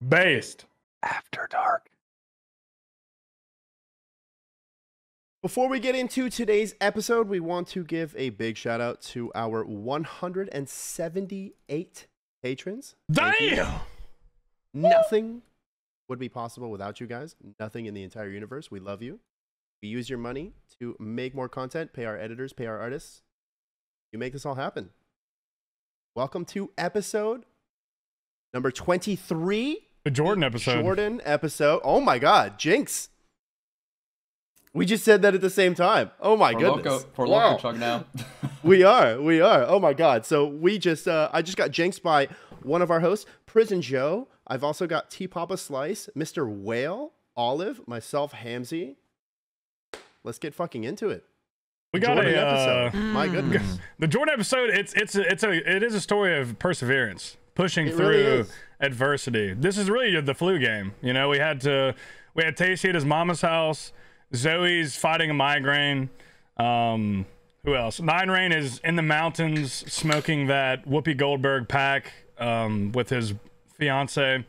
Based. After Dark. Before we get into today's episode, we want to give a big shout out to our 178 patrons. Damn! Nothing would be possible without you guys. Nothing in the entire universe. We love you. We use your money to make more content, pay our editors, pay our artists. You make this all happen. Welcome to episode number 23. The Jordan episode. Jordan episode. Oh my God, Jinx. We just said that at the same time. Oh my goodness. For Loco Chug now. We are. Oh my God. So I just got jinxed by one of our hosts, Prison Joe. I've also got T Papa Slice, Mr. Whale, Olive, myself, Hamzy. Let's get fucking into it. We got Jordan a episode. My goodness. The Jordan episode. It is a story of perseverance, pushing It through really is. adversity. This is really the flu game. You know, we had Tasty at his mama's house. Zoe's fighting a migraine. Who else? Nine Rain is in the mountains smoking that Whoopi Goldberg pack with his fiance.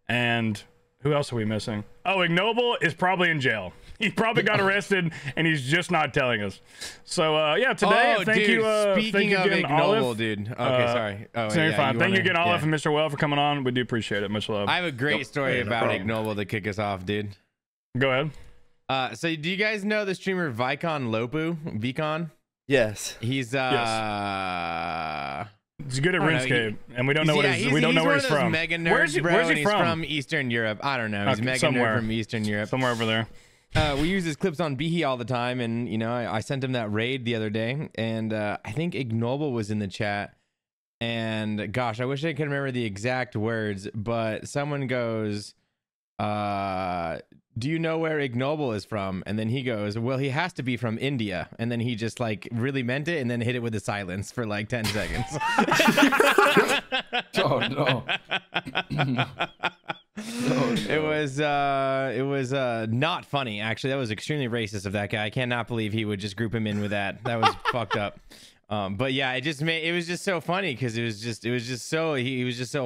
And who else are we missing? Oh, Ignoble is probably in jail. He probably got arrested and he's just not telling us. So yeah, today thank you. Speaking of again, Ignoble, Olive. dude. Okay, sorry. Oh, So you're yeah, fine. you Thank you wanna- again, Olive yeah. and Mr. Well for coming on. We do appreciate it. Much love. I have a great story no about problem. Ignoble to kick us off, dude. Go ahead. So do you guys know the streamer Vicon Lopu? Vicon? Yes. He's He's good at I don't know, RuneScape, and we don't know where he's one from. of those mega nerds, Where's he bro, from? and he's from Eastern Europe. I don't know. He's Okay, mega somewhere. nerd from Eastern Europe. Somewhere over there. We use his clips on Behe all the time, and you know, I sent him that raid the other day, and I think Ignoble was in the chat. And gosh, I wish I could remember the exact words, but someone goes, do you know where Ignoble is from? And then he goes, well, he has to be from India. And then he just like really meant it and then hit it with a silence for like 10 seconds. Oh no. It was not funny, actually. That was extremely racist of that guy. I cannot believe he would just group him in with that. That was fucked up. But yeah, it was just so funny because he was just so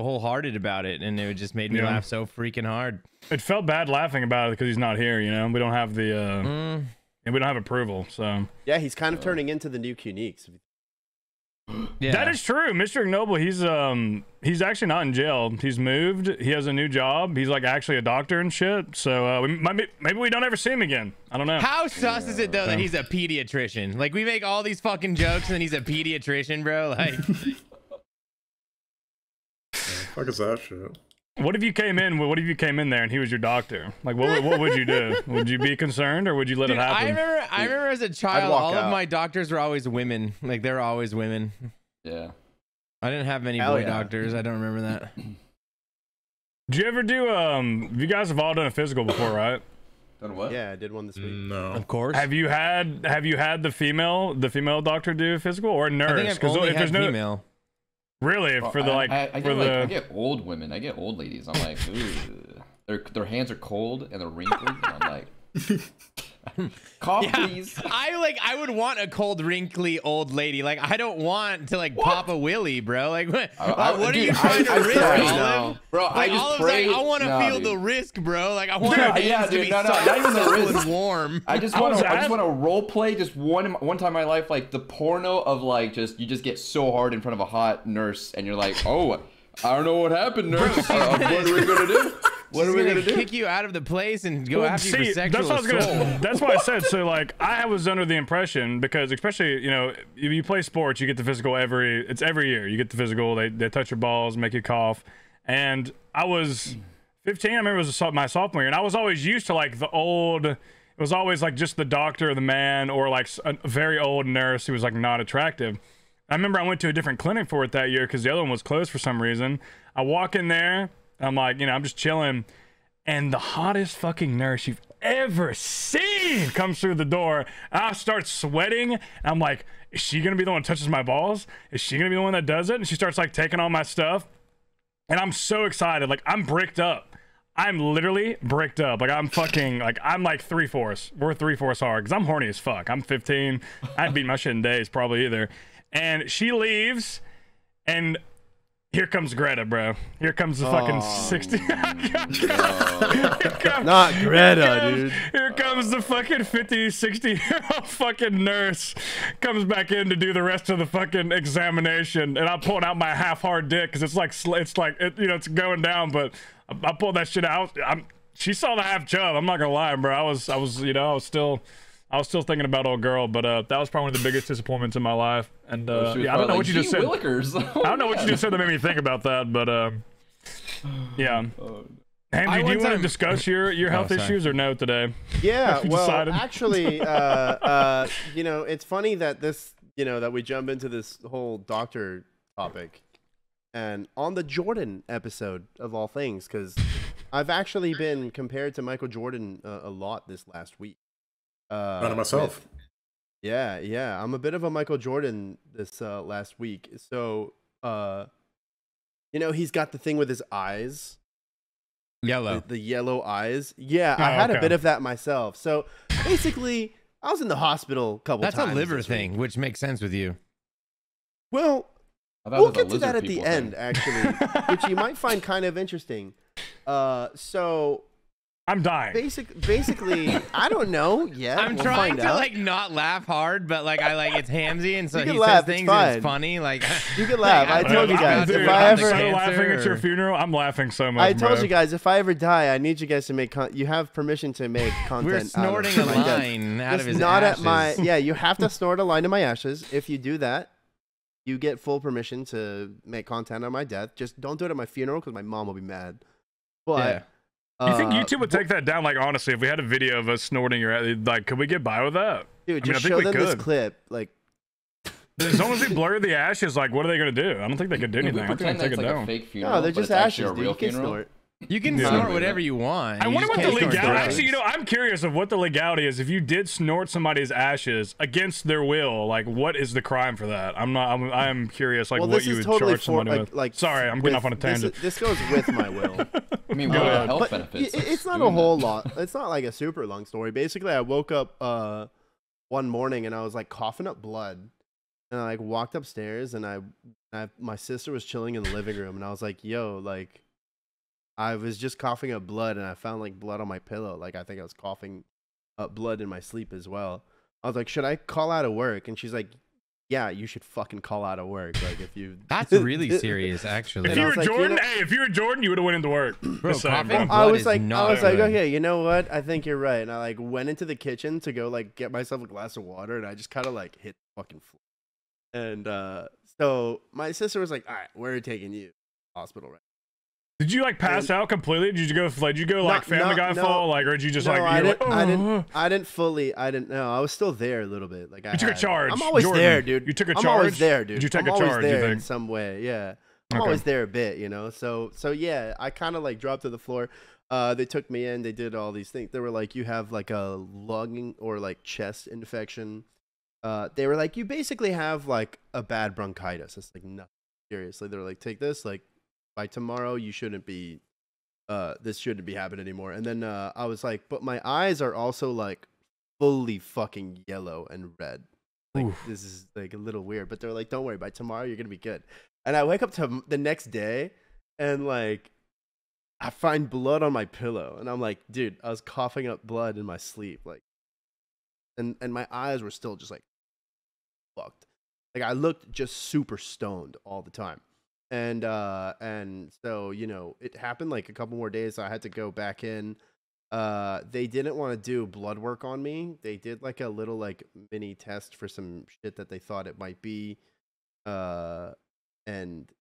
wholehearted about it, and it just made me laugh so freaking hard. It felt bad laughing about it because he's not here. You know, we don't have the and we don't have approval. So Yeah, he's kind of turning into the new Qneeks. Yeah, that is true. Mr. Ignoble, he's actually not in jail. He's moved. He has a new job. He's like actually a doctor and shit. So maybe we don't ever see him again. I don't know. How sus is it though that he's a pediatrician? Like, we make all these fucking jokes and then he's a pediatrician, bro. Like, Fuck is that shit? What if you came in there and he was your doctor? Like, what would you do? Would you be concerned or would you let dude, it happen? I remember as a child, walk all out. of my doctors were always women. Like, they're always women. Yeah. I didn't have many Hell boy yeah. doctors. I don't remember that. Did you ever do you guys have all done a physical before, right? Done what? Yeah, I did one this week. No. Of course. Have you had the female doctor do a physical or a nurse? I think I've only had female. Really, Oh, for the I get old women. I get old ladies. I'm like, ooh. Their hands are cold and they're wrinkled. And I'm like, cough, please. I would want a cold, wrinkly old lady. Like, I don't want to pop a willy, bro. Like, what are you trying to risk, Olive? Bro, Like, I just Olive's prayed. like, I want to No, feel dude. the risk, bro. Like, I want Dude, my yeah, hands to dude, be no, soft, not even the cold, risk. and warm. I just want to role play just one time in my life, like the porno of like you just get so hard in front of a hot nurse and you're like, oh, I don't know what happened, nurse. What are we gonna do? What are we gonna do? Kick you out of the place and go after you for sexual that's what I was assault. that's what I said. So like, I was under the impression, because especially, you know, if you play sports, you get the physical every year. You get the physical. They touch your balls, make you cough. And I was 15. I remember it was my sophomore year, and I was always used to like the old. It was always like just the doctor or the man, or like a very old nurse who was like not attractive. I remember I went to a different clinic for it that year because the other one was closed for some reason. I walk in there, I'm like, you know, I'm just chilling, and the hottest fucking nurse you've ever seen comes through the door. I start sweating, and I'm like, is she gonna be the one that touches my balls? Is she gonna be the one that does it? And she starts like taking all my stuff, and I'm so excited. Like, I'm bricked up. I'm literally bricked up. Like, I'm fucking, like, I'm like 3/4. We're 3/4 hard because I'm horny as fuck. I'm 15. I'd beat my shit in days probably either. And she leaves, and Here comes Greta, bro. Here comes the fucking 60. Not Greta, dude. Here comes the fucking 50, 60-year-old fucking nurse. Comes back in to do the rest of the fucking examination, and I'm pulling out my half-hard dick because it's like it's going down, but I pulled that shit out. She saw the half chub. I'm not gonna lie, bro. I was still thinking about old girl, but that was probably one of the biggest disappointments in my life. And yeah, I don't know what you just said. I don't know what you just said that made me think about that, but yeah. Andy, do you want to discuss your health issues or no today? Yeah, well, decided? actually, you know, it's funny that that we jump into this whole doctor topic, and on the Jordan episode of all things, because I've actually been compared to Michael Jordan a lot this last week. Not of myself. Yeah, I'm a bit of a Michael Jordan this last week. So, he's got the thing with his eyes. Yellow. The yellow eyes. Yeah, I had a bit of that myself. So, basically, I was in the hospital a couple times. That's a liver thing, which makes sense with you. Well, we'll get to that at the end, actually, which you might find kind of interesting. So... I'm dying. Basically, I don't know. Yeah, I'm trying to like not laugh hard, but like it's Hamzy, and so he laugh, says things and it's funny. Like you can laugh. I told you guys. Dude, if I ever laughing at your funeral, I'm laughing so much. I told you guys if I ever die, I need you guys to make. You have permission to make content. We're snorting a line out of his not ashes. At my. Yeah, you have to snort a line to my ashes. If you do that, you get full permission to make content on my death. Just don't do it at my funeral because my mom will be mad. But. Yeah. You think YouTube would take that down? Like, honestly, if we had a video of us snorting your, like, could we get by with that? Dude, just show them this clip. Like, as long as they blur the ashes, like, what are they gonna do? I don't think they could do anything. I think they take it down. A fake funeral, no, they're just ashes, dude. You can snort. You can snort whatever you want. I wonder what the legality. Actually, I'm curious of what the legality is. If you did snort somebody's ashes against their will, like, what is the crime for that? I'm curious, like, what you would charge somebody with. Like, sorry, I'm getting off on a tangent. This goes with my will. I mean, what are the health benefits? It's not a whole lot. It's not like a super long story. Basically, I woke up one morning and I was like coughing up blood, and I like walked upstairs and my sister was chilling in the living room, and I was like, "Yo, like." I was just coughing up blood, and I found like blood on my pillow. Like I think I was coughing up blood in my sleep as well. I was like, should I call out of work? And she's like, yeah, you should fucking call out of work. Like if you That's really serious, actually. If you were like, Jordan, if you were Jordan, you would have went into work. Bro, I was like, okay, you know what? I think you're right. And I like went into the kitchen to go like get myself a glass of water, and I just kind of like hit the fucking floor. And so my sister was like, all right, we're taking you to the hospital right. Did you like pass out completely? Did you go like Family Guy fall? Like, or did you just like? I didn't fully. I didn't know. I was still there a little bit. Like you took a charge. I'm always Jordan, there, dude. You took a charge. I'm always there, dude. Did you take a charge? I'm always there you think? in some way. Yeah. I'm always there a bit, you know. So yeah, I kind of like dropped to the floor. They took me in. They did all these things. They were like, you have like a lung or like chest infection. They were like, you basically have like a bad bronchitis. It's like nothing. Seriously, they were like, take this. Like by tomorrow, you shouldn't be. This shouldn't be happening anymore. And then I was like, but my eyes are also like fully fucking yellow and red. Like this is like a little weird, but they're like, don't worry, by tomorrow you're gonna be good. And I wake up to the next day and like I find blood on my pillow, and I'm like, dude, I was coughing up blood in my sleep, like, and my eyes were still just like fucked. Like I looked just super stoned all the time. And so, you know, it happened like a couple more days. So I had to go back in. They didn't want to do blood work on me. They did like a little like mini test for some shit that they thought it might be. And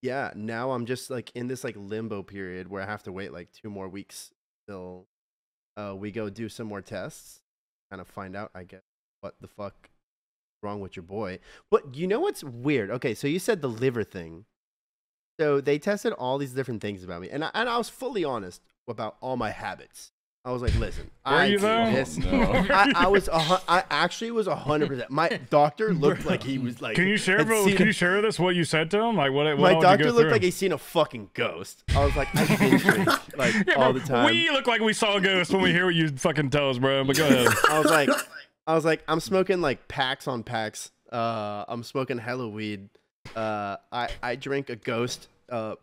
yeah, now I'm just like in this like limbo period where I have to wait like 2 more weeks till we go do some more tests, kind of find out, I guess, what the fuck wrong with your boy. But you know what's weird? Okay, so you said the liver thing. So they tested all these different things about me, and I was fully honest about all my habits. I was like, listen, I actually was 100%. My doctor looked like he was like. Can you share this? What you said to him? Like what? My doctor looked like he's seen a fucking ghost. I was like, I binge drink like all the time. We look like we saw a ghost when we hear what you fucking tell us, bro. But go ahead. I was like, I'm smoking like packs on packs. I'm smoking hella weed. I drink a Ghost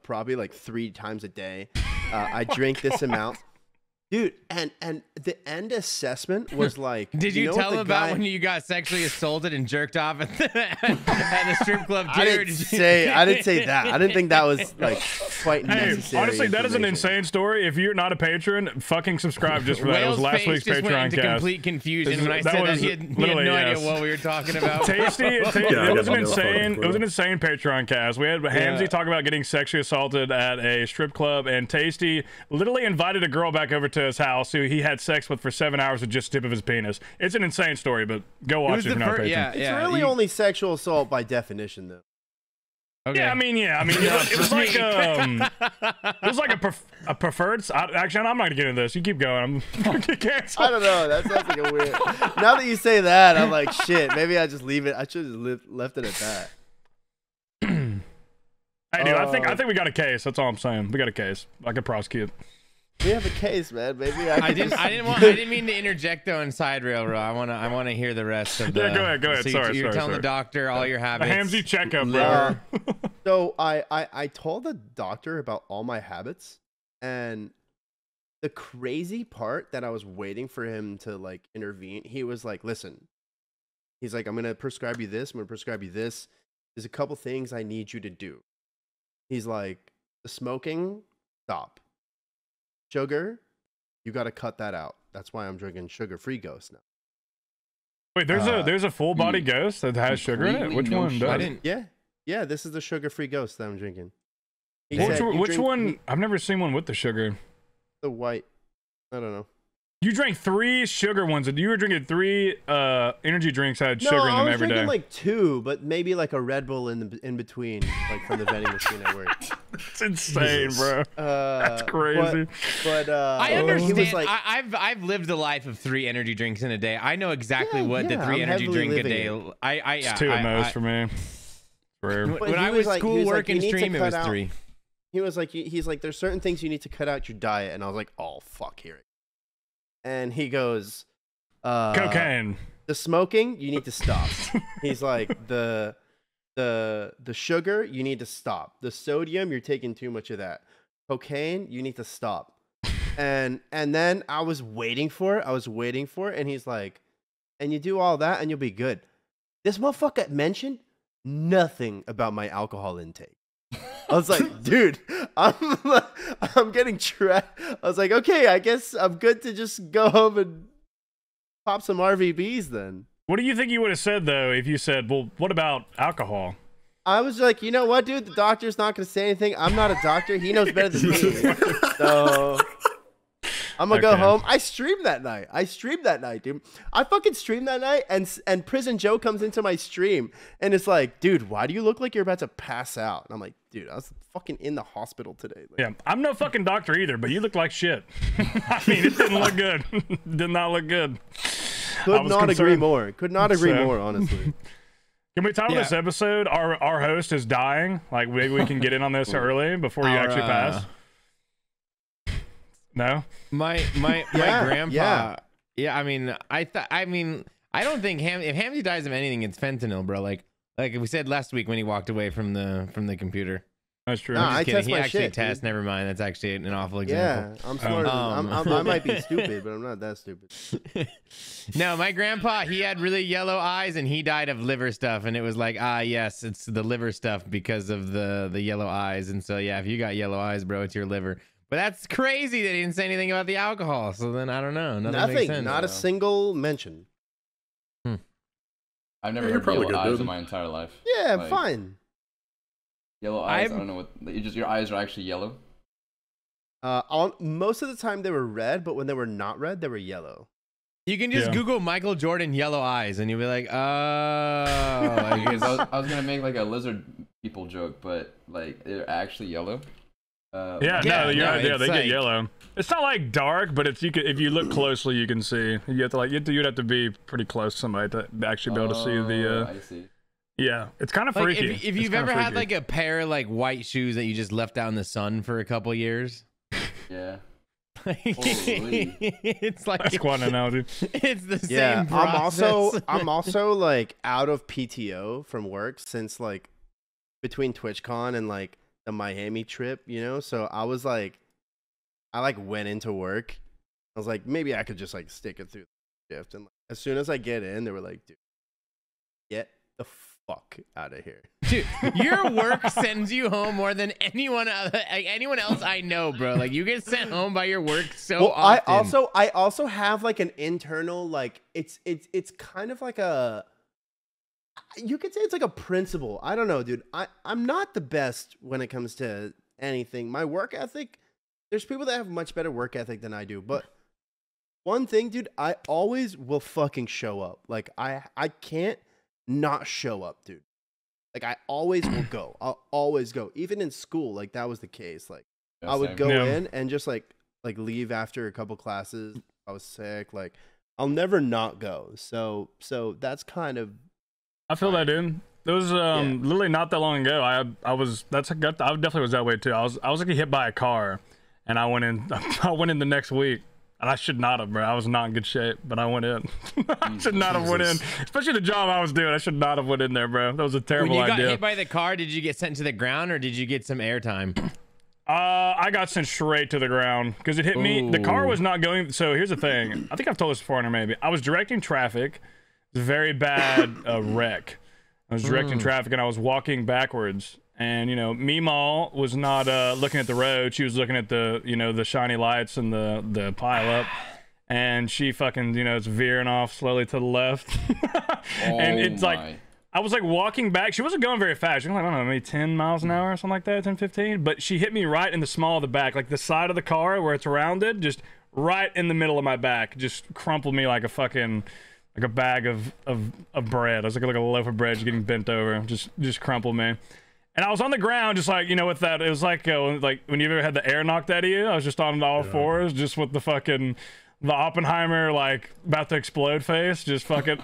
probably like 3 times a day. I drink this amount. Dude, and the end assessment was like. Did you know tell what him the about guy- when you got sexually assaulted and jerked off at the strip club too? I didn't say that. I didn't think that was like quite Hey, necessary. honestly, that is an information. insane story. If you're not a patron, fucking subscribe just for that. It was Whale's last face week's just went Patreon into cast. complete confusion This is- when I that said that was he had literally, no yes. idea what we were talking about. Tasty, I it was an got the fucking insane. clue. It was an insane Patreon cast. We had Hamzy Yeah. talk about getting sexually assaulted at a strip club, and Tasty literally invited a girl back over to his house who he had sex with for 7 hours with just the tip of his penis. It's an insane story, but go watch was it if the you're not a fir- patron. yeah, It's really you- only sexual assault by definition, though. Okay. Yeah, I mean, it was like a preferred. Actually, I'm not gonna get into this. You keep going. I'm gonna get canceled. I don't know. That sounds like a weird. Now that you say that, I'm like, shit. Maybe I just leave it. I should have left it at that. Hey, dude, I think we got a case. That's all I'm saying. We got a case. I could prosecute. We have a case, man. Maybe I didn't mean to interject though inside railroad. I wanna hear the rest of the. Yeah, go ahead. So Sorry, you're telling sorry. the doctor all your The habits. Hamzy checkup, liver. bro. So I told the doctor about all my habits, and the crazy part that I was waiting for him to like intervene. He was like, "Listen," he's like, "I'm gonna prescribe you this. I'm gonna prescribe you this. There's a couple things I need you to do." He's like, "The smoking, stop. Sugar, you got to cut that out. That's why I'm drinking sugar-free Ghost now." Wait, there's a full body ghost that has sugar in it. completely Which no one sugar. does? I didn't. Yeah. This is the sugar-free Ghost that I'm drinking. He Which, said, "You which drink one? I've never seen one with the sugar. the white. I don't know. You drank 3 sugar ones, and you were drinking 3 energy drinks that had No, sugar in I them was every day. drinking like 2, but maybe like a Red Bull in between, like from the vending machine at work. It's insane, bro. That's crazy. But I he understand. was like, I've lived a life of 3 energy drinks in a day. I know exactly Yeah, what the yeah, 3 I'm energy heavily drink a living day. it. It's 2 at most for me. Rare. But When he I was was like- he school, was like, work, "You and need to stream, it cut was out." 3. he was like, he's like, there's certain things you need to cut out your diet, and I was like, oh fuck, here. And he goes, Cocaine. the smoking, you need to stop. He's like, the sugar, you need to stop. The sodium, you're taking too much of that. Cocaine, you need to stop. And then I was waiting for it, and he's like, and you do all that, and you'll be good. This motherfucker mentioned nothing about my alcohol intake. I was like, dude, I'm getting trapped. I was like, okay, I guess I'm good to just go home and pop some RVBs then. What do you think you would have said though if you said, "Well, what about alcohol?" I was like, you know what, dude? The doctor's not going to say anything. I'm not a doctor. He knows better than me. So I'm going to go Okay. home. I streamed that night, dude. I fucking streamed that night, and Prison Joe comes into my stream, and it's like, dude, why do you look like you're about to pass out? And I'm like, dude, I was fucking in the hospital today. Like, Yeah, I'm no fucking doctor either, but you look like shit. I mean, it didn't look good. Did not look good. I could was not agree concerned. more. Could not agree So- more, honestly. Can we title Yeah. this episode "Our host is dying"? Like maybe we can get in on this early before you Our, actually pass. No. My Yeah, grandpa. Yeah, I mean, I don't think if Hamzy dies of anything, it's fentanyl, bro. Like we said last week when he walked away from the computer. That's true. Nah, I'm just I kidding. test He my actually shit, tests. dude. Never mind. That's actually an awful Yeah, example. I'm smarter. I might be stupid, but I'm not that stupid. No, my grandpa, he had really yellow eyes and he died of liver stuff. And it was like, yes, it's the liver stuff because of the yellow eyes. And so, yeah, if you got yellow eyes, bro, it's your liver. But that's crazy that he didn't say anything about the alcohol. So then I don't know. Nothing makes Nothing. sense. Not a single mention. I've never You're heard probably yellow good, eyes dude. in my entire life. Yeah, Like, fine. Yellow eyes. I've- I don't know what. Your eyes are actually yellow. Most of the time they were red, but when they were not red, they were yellow. You can just Yeah. Google Michael Jordan yellow eyes and you'll be like, oh. like, Because it's- I was gonna make like a lizard people joke, but like they're actually yellow. Yeah, Yeah, no, no, yeah, it's they get like- yellow. It's not like dark, but it's if you look closely, you can see. You have to you'd have to be pretty close to somebody to actually be able to see the. I see. Yeah, it's kind of like, freaky. if It's you've kinda ever had freaky. like a pair of like white shoes that you just left out in the sun for a couple years. Yeah. It's like That's quite an analogy. it's the Yeah, same process. I'm also like out of PTO from work since like between TwitchCon and like the Miami trip, you know. So I was like, I like went into work. I was like, maybe I could just like stick it through the shift. And like, as soon as I get in, they were like, dude, get the fuck out of here. Dude, your work sends you home more than anyone else I know, bro. Like you get sent home by your work so Well, often. I also have like an internal like it's kind of like a, you could say it's like a principle. I don't know, dude. I'm not the best when it comes to anything. My work ethic, there's people that have much better work ethic than I do, but one thing, dude, I always will fucking show up. Like I can't not show up, dude. Like I always will go. I'll always go. Even in school, like that was the case. Like Yeah, I would same. go Yeah. in and just like leave after a couple classes. I was sick. Like I'll never not go. So that's kind of I feel that, dude. It was literally not that long ago. I definitely was that way too. I was like hit by a car, and I went in the next week. And I should not have, bro. I was not in good shape, but I went in. I should not have went in, especially the job I was doing. I should not have went in there, bro. That was a terrible When you got idea. hit by the car, did you get sent to the ground or did you get some airtime? I got sent straight to the ground because it hit me. The car was not going. So here's the thing. I think I've told this before, or maybe I was directing traffic. It was a very bad wreck. I was directing traffic and I was walking backwards. And, you know, Meemaw was not looking at the road. She was looking at the, you know, the shiny lights and the pile up. And she fucking, you know, is veering off slowly to the left. And it's like, I was like walking back. She wasn't going very fast. She was like, I don't know, maybe 10 miles an hour or something like that, 10, 15. But she hit me right in the small of the back, like the side of the car where it's rounded, just right in the middle of my back. Just crumpled me like a fucking, like a bag of bread. I was like a loaf of bread just getting bent over. Just crumpled me. And I was on the ground, just like, you know, with that, it was like when you ever had the air knocked out of you. I was just on all fours, just with the fucking, the Oppenheimer, like, about to explode face, just fucking,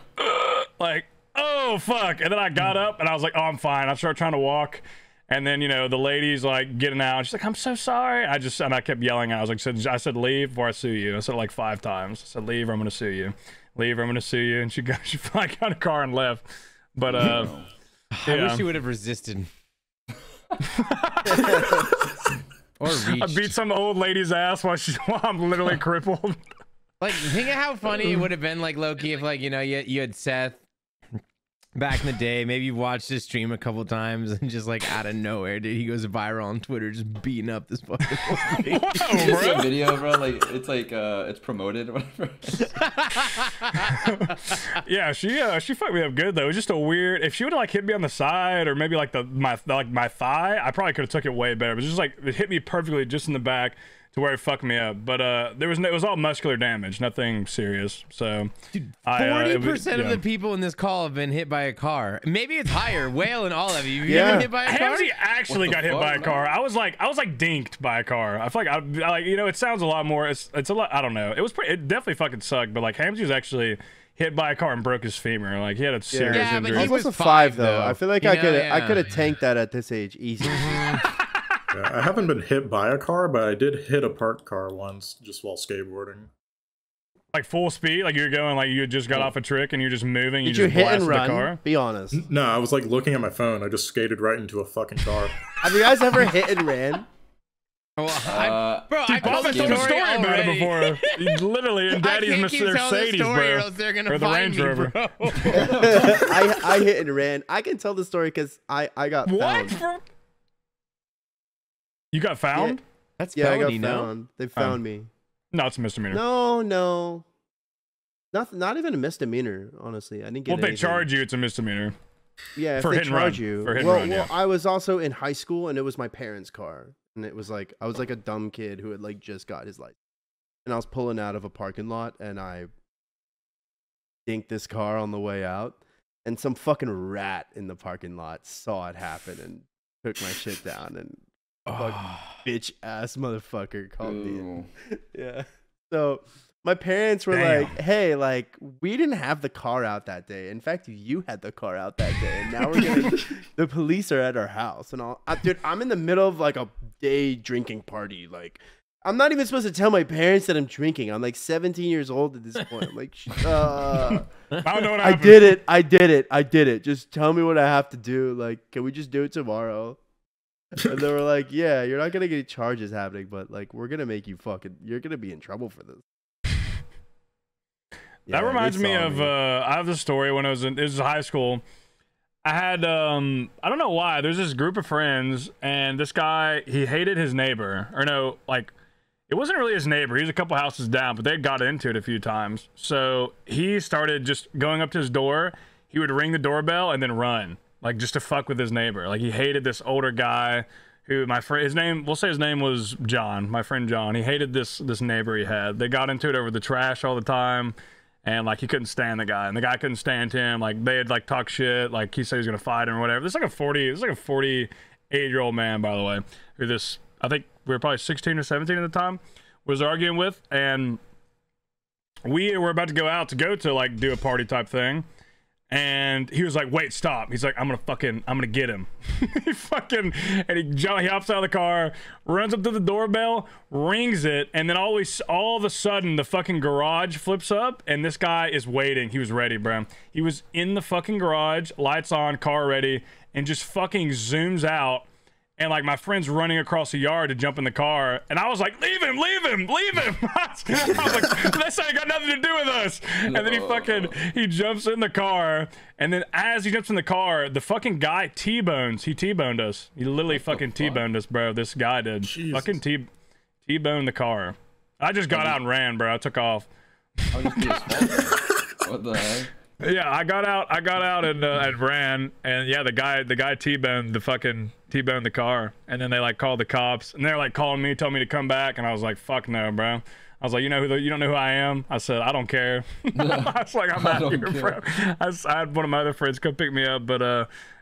like, oh, fuck. And then I got up, and I was like, oh, I'm fine. I started trying to walk. And then, you know, the lady's, like, getting out. She's like, I'm so sorry. And I kept yelling. I was like, I said, leave before I sue you. I said it like 5 times. I said, leave or I'm going to sue you. Leave or I'm going to sue you. And she like, got a car and left. But, I yeah. wish you would have resisted. Or reached. I beat some old lady's ass while I'm literally crippled. Like, think of how funny it would have been, like, low-key, if, like, you know, you had Seth back in the day. Maybe you watched his stream a couple times and just, like, out of nowhere, dude, he goes viral on Twitter just beating up this fucking old lady. Wow, You see a bro. video, bro? Like it's promoted or whatever. Yeah, she fucked me up good though. It was just a weird. If she would have like hit me on the side or maybe like my thigh, I probably could have took it way better. But just like it hit me perfectly just in the back to where it fucked me up. But it was all muscular damage, nothing serious. So 40% of yeah. the people in this call have been hit by a car. Maybe it's higher. Whale and all of you. Have you Yeah. been hit by a car? Hamzy actually What the got hit fuck, by a man? car. I was like dinked by a car. I feel like I like, you know, it sounds a lot more. It's a lot. I don't know. It definitely fucking sucked. But like Hamzy was actually hit by a car and broke his femur. Like he had a serious Yeah, but injury. I he was was also 5 though. though. I feel like You I know, could yeah. I could have tanked that at this age easy. Yeah, I haven't been hit by a car, but I did hit a parked car once just while skateboarding. Like full speed, like you're going, like you just got off a trick and you're just moving. Did you you just hit and blasted the run? car. Be honest. No, I was like looking at my phone. I just skated right into a fucking car. Have you guys ever hit and ran? Well, Uh, bro, I Bob told has the told a story story about it already. before. Literally in Daddy's I can't keep telling the Mercedes, story, or bro. else they're gonna Or the find Range me, Rover. bro. I hit and ran. I can tell the story because I got What? found. Bro? You got found? That's Yeah, I got felony, no? found. They found me. No, it's a misdemeanor. No. Not even a misdemeanor, honestly. I didn't get Well, if they anything. charge you, it's a misdemeanor. Yeah, if for they hit and run. charge you. For hit and well, run, well, yeah. I was also in high school and it was my parents' car. And it was like I was like a dumb kid who had like just got his license. And I was pulling out of a parking lot and I dinked this car on the way out. And some fucking rat in the parking lot saw it happen and took my shit down and bitch ass motherfucker called me in. ooh. Yeah. So my parents were Damn. like, hey, like, we didn't have the car out that day. In fact, you had the car out that day. And now the police are at our house. And dude, I'm in the middle of like a day drinking party. Like, I'm not even supposed to tell my parents that I'm drinking. I'm like 17 years old at this point. I'm like, I don't know what I happened. did it. Just tell me what I have to do. Like, can we just do it tomorrow? And they were like, yeah, you're not gonna get charges happening, but like, we're gonna make you you're gonna be in trouble for this. That reminds me of I have this story when it was high school. I had I don't know why, there's this group of friends, and this guy, he hated his neighbor. Or no, like, it wasn't really his neighbor, he was a couple houses down, but they got into it a few times. So he started just going up to his door. He would ring the doorbell and then run, like, just to fuck with his neighbor. Like, he hated this older guy who, my friend, we'll say his name was John, my friend John. He hated this neighbor he had. They got into it over the trash all the time. And, like, he couldn't stand the guy, and the guy couldn't stand him. Like, they had, like, talk shit. Like, he said he was going to fight him or whatever. This is like a 48-year-old man, by the way, who this, I think we were probably 16 or 17 at the time, was arguing with. And we were about to go out to like, do a party type thing. And he was like, wait, stop. He's like, I'm gonna get him. He hops out of the car, runs up to the doorbell, rings it, and then all of a sudden the fucking garage flips up, and this guy is waiting. He was ready, bro. He was in the fucking garage, lights on, car ready, and just fucking zooms out. And, like, my friend's running across the yard to jump in the car. And I was like, leave him. I was like, this ain't got nothing to do with us. And then he jumps in the car. And then as he jumps in the car, the fucking guy T-boned us. He literally fucking T-boned us, bro. This guy did. Jesus. Fucking T-boned the car. I just got out and ran, bro. I took off. What the heck? Yeah, I got out and ran, and yeah, the guy T-boned the car, and then they like called the cops, and they're like calling me, telling me to come back, and I was like, fuck no, bro. I was like, you don't know who I am? I said, I don't care. I was like, I'm out here, bro. I had one of my other friends come pick me up, but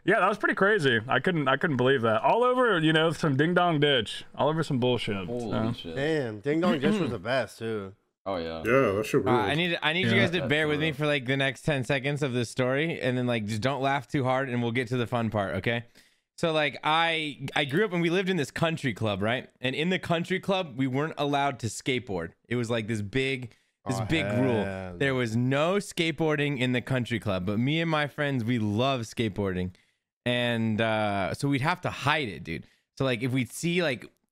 yeah, that was pretty crazy. I couldn't believe that. All over, some ding dong ditch, all over some bullshit. Holy shit. Damn, ding dong ditch was the best too. Oh yeah. Yeah, that should. I need you guys to bear with me for like the next 10 seconds of this story, and then like just don't laugh too hard, and we'll get to the fun part, okay? So like I grew up and we lived in this country club, right? And in the country club, we weren't allowed to skateboard. It was like this big rule. There was no skateboarding in the country club, but me and my friends, we love skateboarding, and so we'd have to hide it, dude. So like if we'd see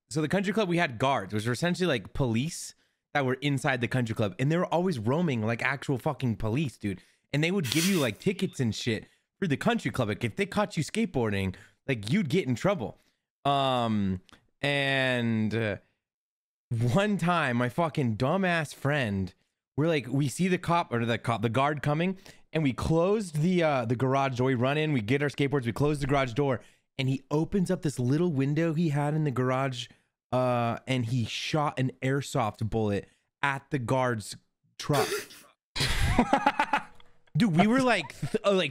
so the country club, we had guards, which were essentially like police that were inside the country club, and they were always roaming like actual fucking police, dude. And they would give you like tickets and shit for the country club. Like if they caught you skateboarding, like you'd get in trouble. And one time my fucking dumbass friend, we see the guard coming, and we closed the garage door. We run in, we get our skateboards, we close the garage door, and he opens up this little window he had in the garage. And he shot an airsoft bullet at the guard's truck. Dude, we were like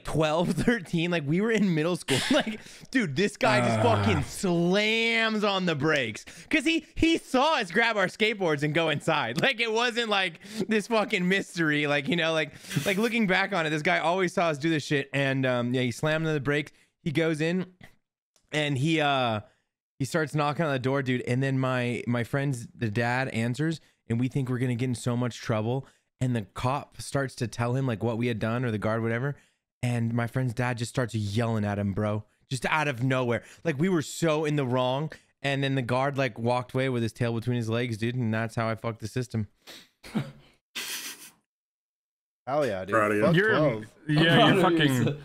12, 13. Like, we were in middle school. Like, dude, this guy just fucking slams on the brakes. Because he saw us grab our skateboards and go inside. Like, it wasn't like this fucking mystery. Like, like looking back on it, this guy always saw us do this shit. And, yeah, he slammed on the brakes. He goes in, and he starts knocking on the door, dude. And then my friend's the dad answers, and we think we're gonna get in so much trouble. And the cop starts to tell him like what we had done, or the guard, whatever. And my friend's dad just starts yelling at him, bro, just out of nowhere. Like we were so in the wrong. And then the guard like walked away with his tail between his legs, dude. And that's how I fucked the system. Hell yeah, dude. Proud of you. Fuck You're 12. you're fucking.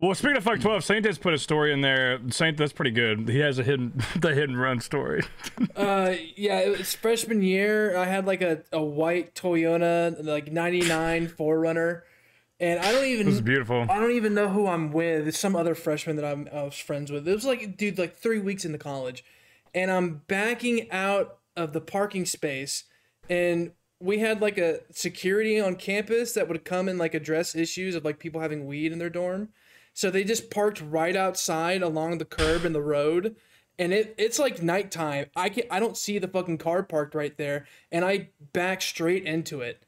Well, speaking of fuck 12, Saint has put a story in there. Saint, that's pretty good. He has the hidden run story. Yeah, it was freshman year. I had like a white Toyota, like 99 4Runner, and I don't even. This is beautiful. I don't even know who I'm with. It's some other freshman that I was friends with. It was like, dude, like 3 weeks into college, and I'm backing out of the parking space, and we had like a security on campus that would come and like address issues of like people having weed in their dorm. So they just parked right outside along the curb in the road, and it's like nighttime. I don't see the fucking car parked right there, and I back straight into it,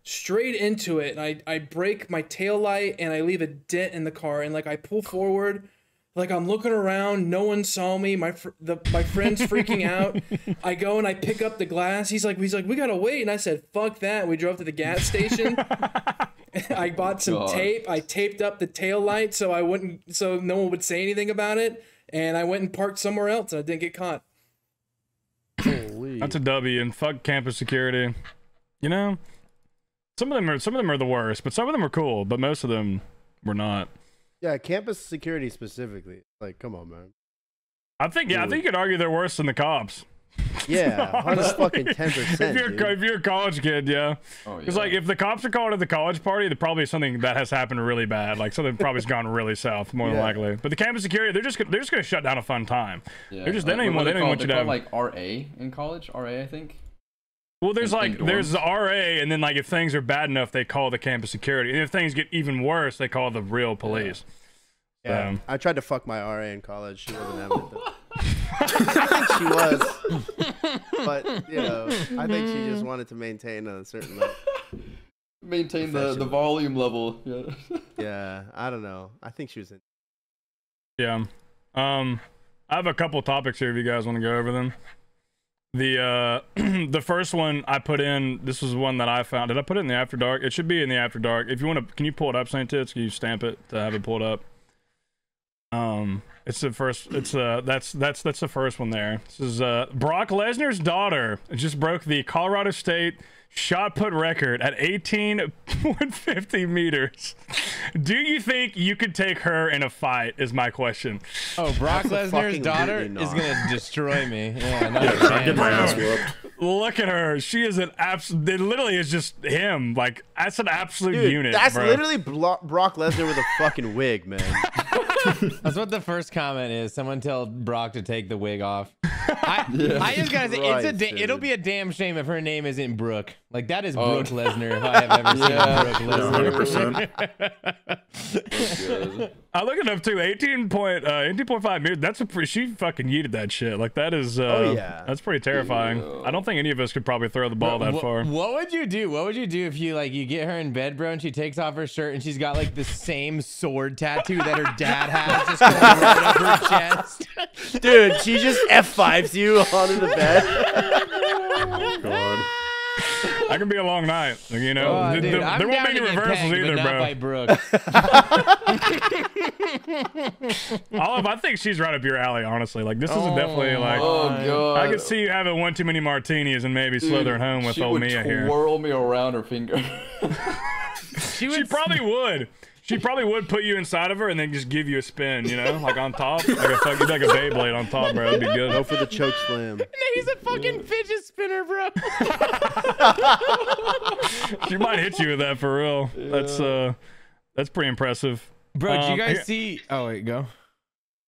and I break my tail light, and I leave a dent in the car, and like I pull forward, Like I'm looking around, no one saw me. My friend's freaking out. I go and I pick up the glass. He's like, we gotta wait. And I said, fuck that. We drove to the gas station. I bought some tape. I taped up the tail light so no one would say anything about it. And I went and parked somewhere else and I didn't get caught. Holy. That's a W, and fuck campus security. You know, some of them are the worst, but some of them are cool, but most of them were not. Yeah, campus security specifically. Like, come on, man. I think you could argue they're worse than the cops. Yeah, 110%. If you're a college kid, yeah. Because like if the cops are called at the college party, there's probably something that has happened really bad. Like something probably's gone really south, more than likely. But the campus security, they're just gonna shut down a fun time. Yeah. They don't even want you to have like RA in college. RA, I think. Well, there's the RA, and then like if things are bad enough, they call the campus security, and if things get even worse, they call the real police. Yeah, I tried to fuck my RA in college. She wasn't having it though. I think she was, but you know, I think she just wanted to maintain a certain level. Maintain the volume level. Yeah. Yeah, I don't know. I think she was in. Yeah. I have a couple topics here if you guys want to go over them. The first one I put in, this was one that I found. Did I put it in the After Dark? It should be in the After Dark. If you want to, can you pull it up, Saint Tits? Can you stamp it to have it pulled up? It's the first. It's that's the first one there. This is Brock Lesnar's daughter just broke the Colorado State shot put record at 18.50 meters. Do you think you could take her in a fight? Is my question. Oh, Brock Lesnar's daughter is gonna destroy me. Yeah, not Yeah, I get my ass whooped. Look at her. She is an absolute. It literally is just him. Like that's an absolute unit. That's bro. literally Brock Lesnar with a fucking wig, man. That's what the first comment is. Someone tell Brock to take the wig off. I just gotta say, it'll be a damn shame if her name isn't Brooke. Like that is Brooke Lesnar. If I have ever seen Brooke Lesnar. 100%. I look it up too. 18.5 meters. That's she fucking yeeted that shit. Like that is. That's pretty terrifying. Yeah. I don't think any of us could probably throw the ball that far. What would you do? What would you do if you get her in bed, bro, and she takes off her shirt and she's got like the same sword tattoo that her dad has just going right up her chest? Dude, she just F5s you onto the bed. Oh, God. That could be a long night. You know, dude, there won't be any reversals either, but not bro. by Brooke. Olive, I think she's right up your alley, honestly. Like this is definitely like. Oh God. I could see you having one too many martinis and maybe slithering home with old Mia here. She would twirl me around her finger. She probably would. She probably would put you inside of her and then just give you a spin, you know, like on top, like a Beyblade on top, bro. That'd be good. Go for the choke slam. No, he's a fucking fidget spinner, bro. She might hit you with that for real. Yeah. That's pretty impressive. Bro, did you guys see? Oh wait, go.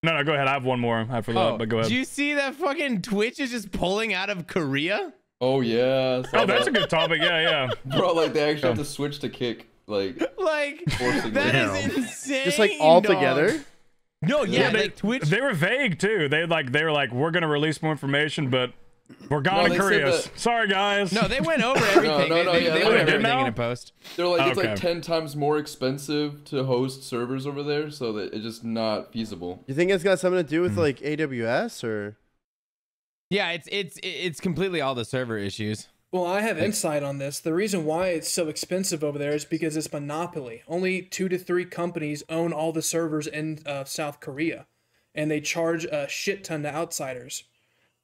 No, go ahead. I have one more after that, but go ahead. Did you see that fucking Twitch is just pulling out of Korea? Oh yeah. Oh, that's a good topic. Yeah. Bro, like they actually have to switch to kick. Like that is insane. Just like all dog. together. No, yeah, like Twitch. They were vague too. They were like, we're gonna release more information, but we're gone to Korea. Sorry, guys. No, they went over everything. No, they went over everything now? in a post. They're like it's like 10 times more expensive to host servers over there, so that it's just not feasible. You think it's got something to do with like AWS or? Yeah, it's completely all the server issues. Well, I have insight on this. The reason why it's so expensive over there is because it's monopoly. Only 2 to 3 companies own all the servers in South Korea, and they charge a shit ton to outsiders.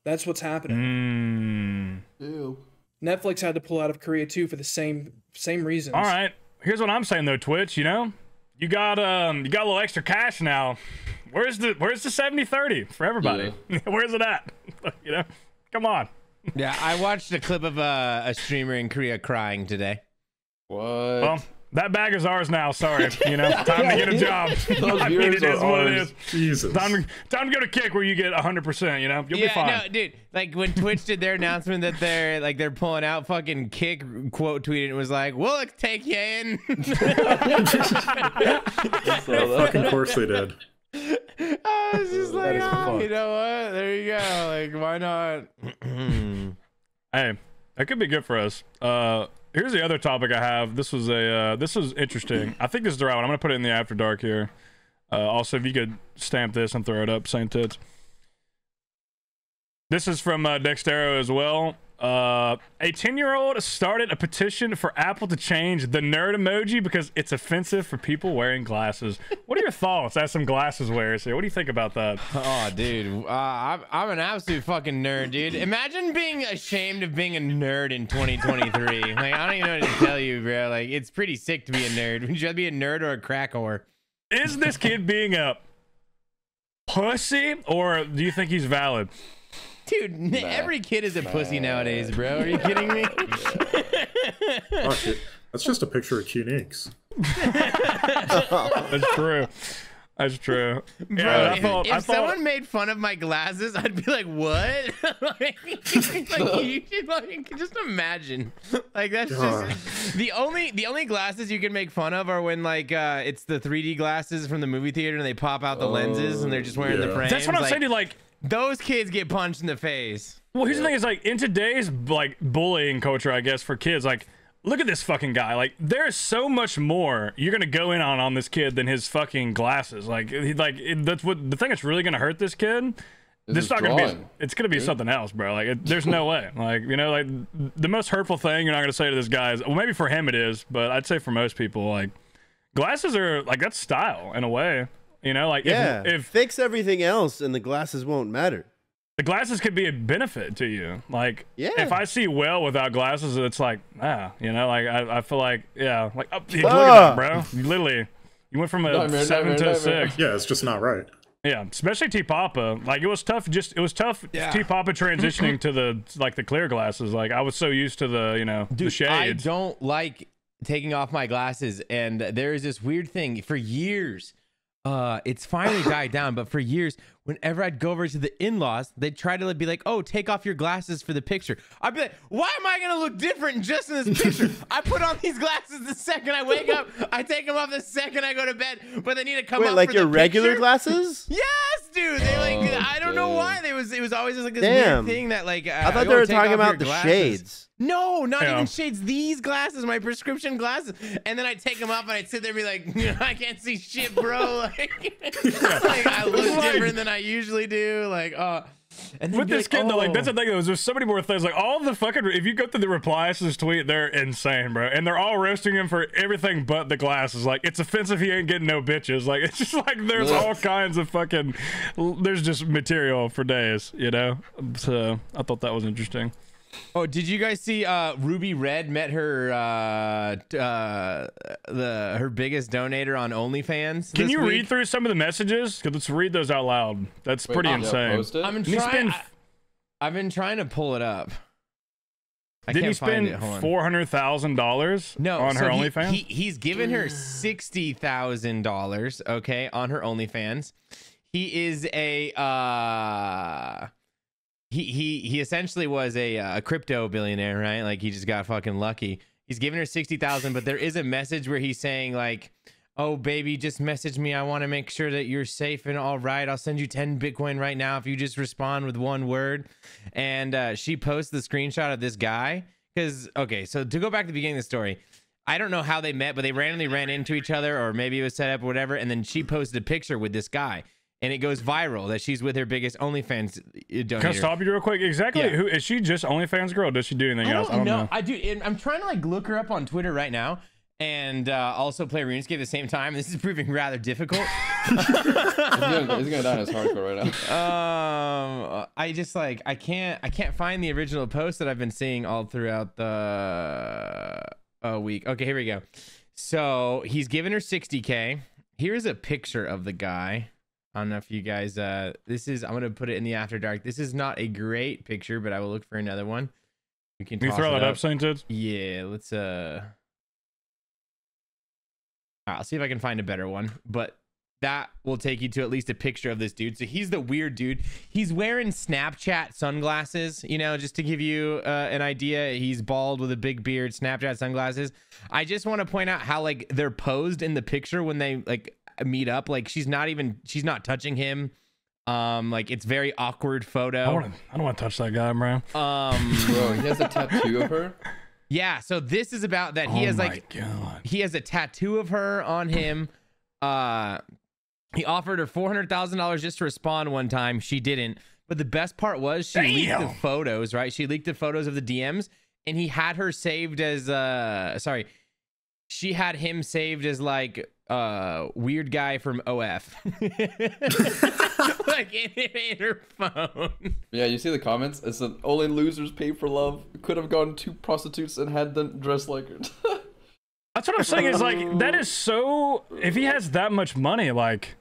That's what's happening. Ew. Netflix had to pull out of Korea too for the same reasons. All right. Here's what I'm saying though, Twitch. You know, you got a little extra cash now. Where's the 70-30 for everybody? Yeah. Where's it at? You know, come on. Yeah, I watched a clip of a streamer in Korea crying today. What? Well, that bag is ours now. Sorry, you know, time to get a job. Those I mean, viewers it is are what it ours. is. Jesus. Time to go to Kick where you get 100%. You know, you'll be fine. No, dude. Like when Twitch did their announcement that they're pulling out, fucking Kick quote tweeted and was like, "We'll take you in." Fucking course they did. I was just like, you know what? There you go. Like, why not? Hey, that could be good for us. Here's the other topic I have. This was interesting. I think this is the right one. I'm gonna put it in the After Dark here. Also, if you could stamp this and throw it up, Saint Tits. This is from Dextero as well. A 10-year-old started a petition for Apple to change the nerd emoji because it's offensive for people wearing glasses. What are your thoughts as some glasses wearers here? What do you think about that? Oh, dude, I'm an absolute fucking nerd, dude. Imagine being ashamed of being a nerd in 2023. Like, I don't even know what to tell you, bro. Like, it's pretty sick to be a nerd. Would you rather be a nerd or a crack whore? Is this kid being a pussy, or do you think he's valid? Dude, every kid is a pussy nowadays, bro. Are you kidding me? Fuck it. That's just a picture of Qnix. That's true. That's true. Bro, Yeah, if someone made fun of my glasses, I'd be like, what? like, you should, like, just imagine. Like, that's just the only glasses you can make fun of are when, like, it's the 3D glasses from the movie theater and they pop out the lenses and they're just wearing the frames. That's what I'm saying. Like, those kids get punched in the face. well, here's the thing: is like in today's like bullying culture, I guess for kids, like look at this fucking guy. Like there's so much more you're gonna go in on this kid than his fucking glasses. That's what the thing that's really gonna hurt this kid. This is not gonna be. It's gonna be something else, bro. Like there's no way. Like like the most hurtful thing you're not gonna say to this guy is, well, maybe for him it is, but I'd say for most people, like glasses are like that's style in a way. Like if fix everything else and the glasses won't matter. The glasses could be a benefit to you. Like, if I see well without glasses, it's like, like I feel like, look at that, bro. You literally, you went from a 7 to a 6. Yeah, it's just not right. Yeah, especially T Papa. Like it was tough. T Papa transitioning to the clear glasses. Like I was so used to the the shades. I don't like taking off my glasses, and there is this weird thing for years. It's finally died down, but for years, whenever I'd go over to the in-laws, they'd try to be like, oh, take off your glasses for the picture. I'd be like, why am I gonna look different just in this picture? I put on these glasses the second I wake up. I take them off the second I go to bed, but they need to come off like for your the regular picture. glasses? Yes, dude. They I don't know why. It was always just like this weird thing that like I thought they were talking about the shades. No, not even shades. These glasses, my prescription glasses. And then I'd take them off and I'd sit there and be like, I can't see shit, bro. Like I look different than I usually do. Like, and with this kid, though, like that's the thing. There's so many more things. Like all the fucking, if you go through the replies to this tweet, they're insane, bro. And they're all roasting him for everything but the glasses. Like it's offensive. He ain't getting no bitches. Like it's just like there's all kinds of fucking. There's just material for days, So I thought that was interesting. Oh, did you guys see Ruby Red met her her biggest donator on OnlyFans? Can you read through some of the messages? Let's read those out loud. That's pretty insane. I've been trying to pull it up. Didn't he spend $400,000 on her OnlyFans? He's given her $60,000, okay, on her OnlyFans. He is a He essentially was a crypto billionaire, right? Like he just got fucking lucky. He's giving her 60,000, but there is a message where he's saying like, "Oh baby, just message me. I want to make sure that you're safe and all right. I'll send you 10 Bitcoin right now if you just respond with one word." And she posts the screenshot of this guy because so to go back to the beginning of the story, I don't know how they met, but they randomly ran into each other, or maybe it was set up or whatever. And then she posted a picture with this guy. And it goes viral that she's with her biggest OnlyFans donator. Can I stop you real quick? Exactly. Who is she? Just OnlyFans girl? Or does she do anything else? I don't know. I'm trying to like look her up on Twitter right now, and also play RuneScape at the same time. This is proving rather difficult. It's gonna die as hardcore right now. I just like I can't find the original post that I've been seeing all throughout the week. Okay, here we go. So he's given her 60K. Here's a picture of the guy. I don't know if you guys I'm gonna put it in the after dark. This is not a great picture, but I will look for another one. Can you throw that up, Saint Tits? Yeah, let's I'll see if I can find a better one, but that will take you to at least a picture of this dude. So he's the weird dude. He's wearing Snapchat sunglasses, just to give you an idea. He's bald with a big beard, Snapchat sunglasses. I just want to point out how like they're posed in the picture when they like meet up. Like she's not touching him. Like it's very awkward photo. I don't want to touch that guy, bro. Bro, he has a tattoo of her. Yeah, so this is about that. He has like he has a tattoo of her on him. He offered her $400,000 just to respond one time. She didn't. But the best part was she leaked the photos, right? She leaked the photos of the DMs, and he had her saved as she had him saved as like weird guy from OF. Like in her phone. Yeah, you see the comments? It's that only losers pay for love. Could have gone to prostitutes and had them dressed like her. That's what I'm saying. Is like that is so. If he has that much money, like,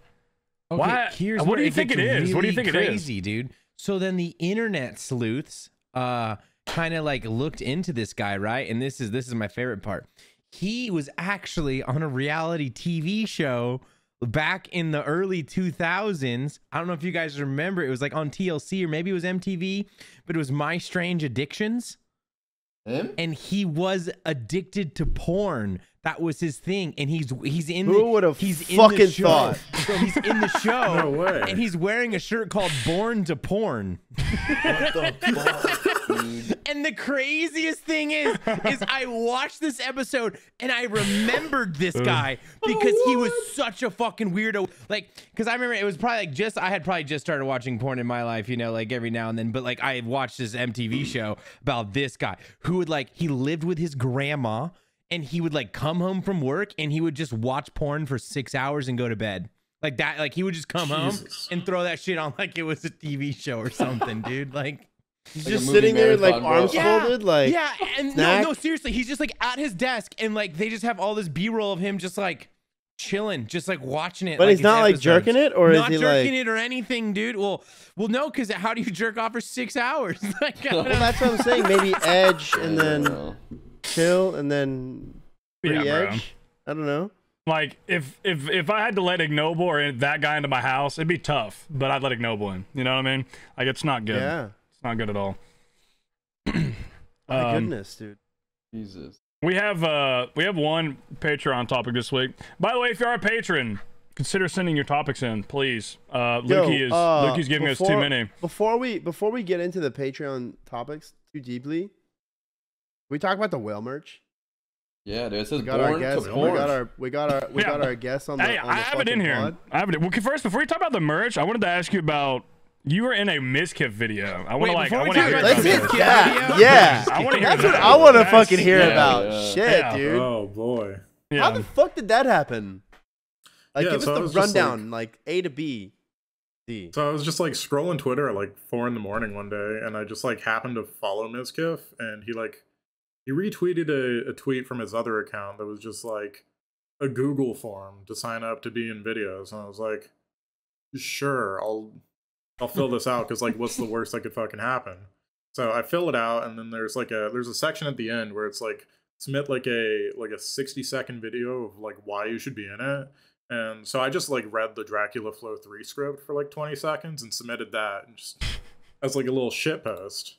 Okay, why? here's What where do you think it gets is? What do you really think it is? crazy, dude. So then the internet sleuths kind of like looked into this guy, right? And this is my favorite part. He was actually on a reality TV show back in the early 2000s. I don't know if you guys remember. It was like on TLC or maybe it was MTV, but it was My Strange Addictions. Him? And he was addicted to porn. That was his thing. And he's in Who the would have he's in fucking the show. thought? So he's in the show. No way. And he's wearing a shirt called Born to Porn. What the fuck? And the craziest thing is I watched this episode and I remembered this guy because he was such a fucking weirdo. Like, because I remember it was probably like I had probably just started watching porn in my life, you know, like every now and then. But like I had watched this MTV show about this guy who would like, he lived with his grandma and he would like come home from work and he would just watch porn for 6 hours and go to bed. Like that, like he would just come home and throw that shit on like it was a TV show or something, dude. Like, He's Like a just movie sitting there like marathon, bro. arms folded, like yeah, and snack. no, seriously, he's just like at his desk, and like they just have all this B-roll of him just like chilling, just like watching it. But like he's it's not like episodes. jerking it, or is not he jerking like? it or anything, dude. Well, no, because how do you jerk off for 6 hours? Like, I don't Well, know. that's what I'm saying. Maybe edge and I don't then know. chill and then Yeah, free bro. edge. I don't know. Like if I had to let Ignoble or that guy into my house, it'd be tough. But I'd let Ignoble in. You know what I mean? Like it's not good. Yeah. It's not good at all. My goodness, dude. Jesus. We have one Patreon topic this week. By the way, if you're a patron, consider sending your topics in, please. Lukey's giving us too many. Before we get into the Patreon topics too deeply, can we talk about the whale merch? Yeah, dude. It says We got our born guests. to We porn. got our guests on the. Hey, on the I have it in fucking here. pod. I have it. Well, first, before we talk about the merch, I wanted to ask you about. You were in a Mizkif video. I want to Wait, like. I before we want to talk hear about about Let's the hit this. Mizkif yeah, video? yeah. I want to hear That's that. what I want to That's- fucking hear yeah, about. yeah. Shit, Yeah. dude. Oh boy. Yeah. How the fuck did that happen? Like, Yeah, give us so I the was just, rundown, like A to B. D. So I was just like scrolling Twitter at like 4 in the morning one day, and I just like happened to follow Mizkif, and he retweeted a tweet from his other account that was just like a Google form to sign up to be in videos, and I was like, sure, I'll fill this out because like what's the worst that could fucking happen? So I fill it out, and then there's a section at the end where it's like submit like a 60-second video of like why you should be in it. And so I just like read the Dracula Flow 3 script for like 20 seconds and submitted that and just as like a little shit post.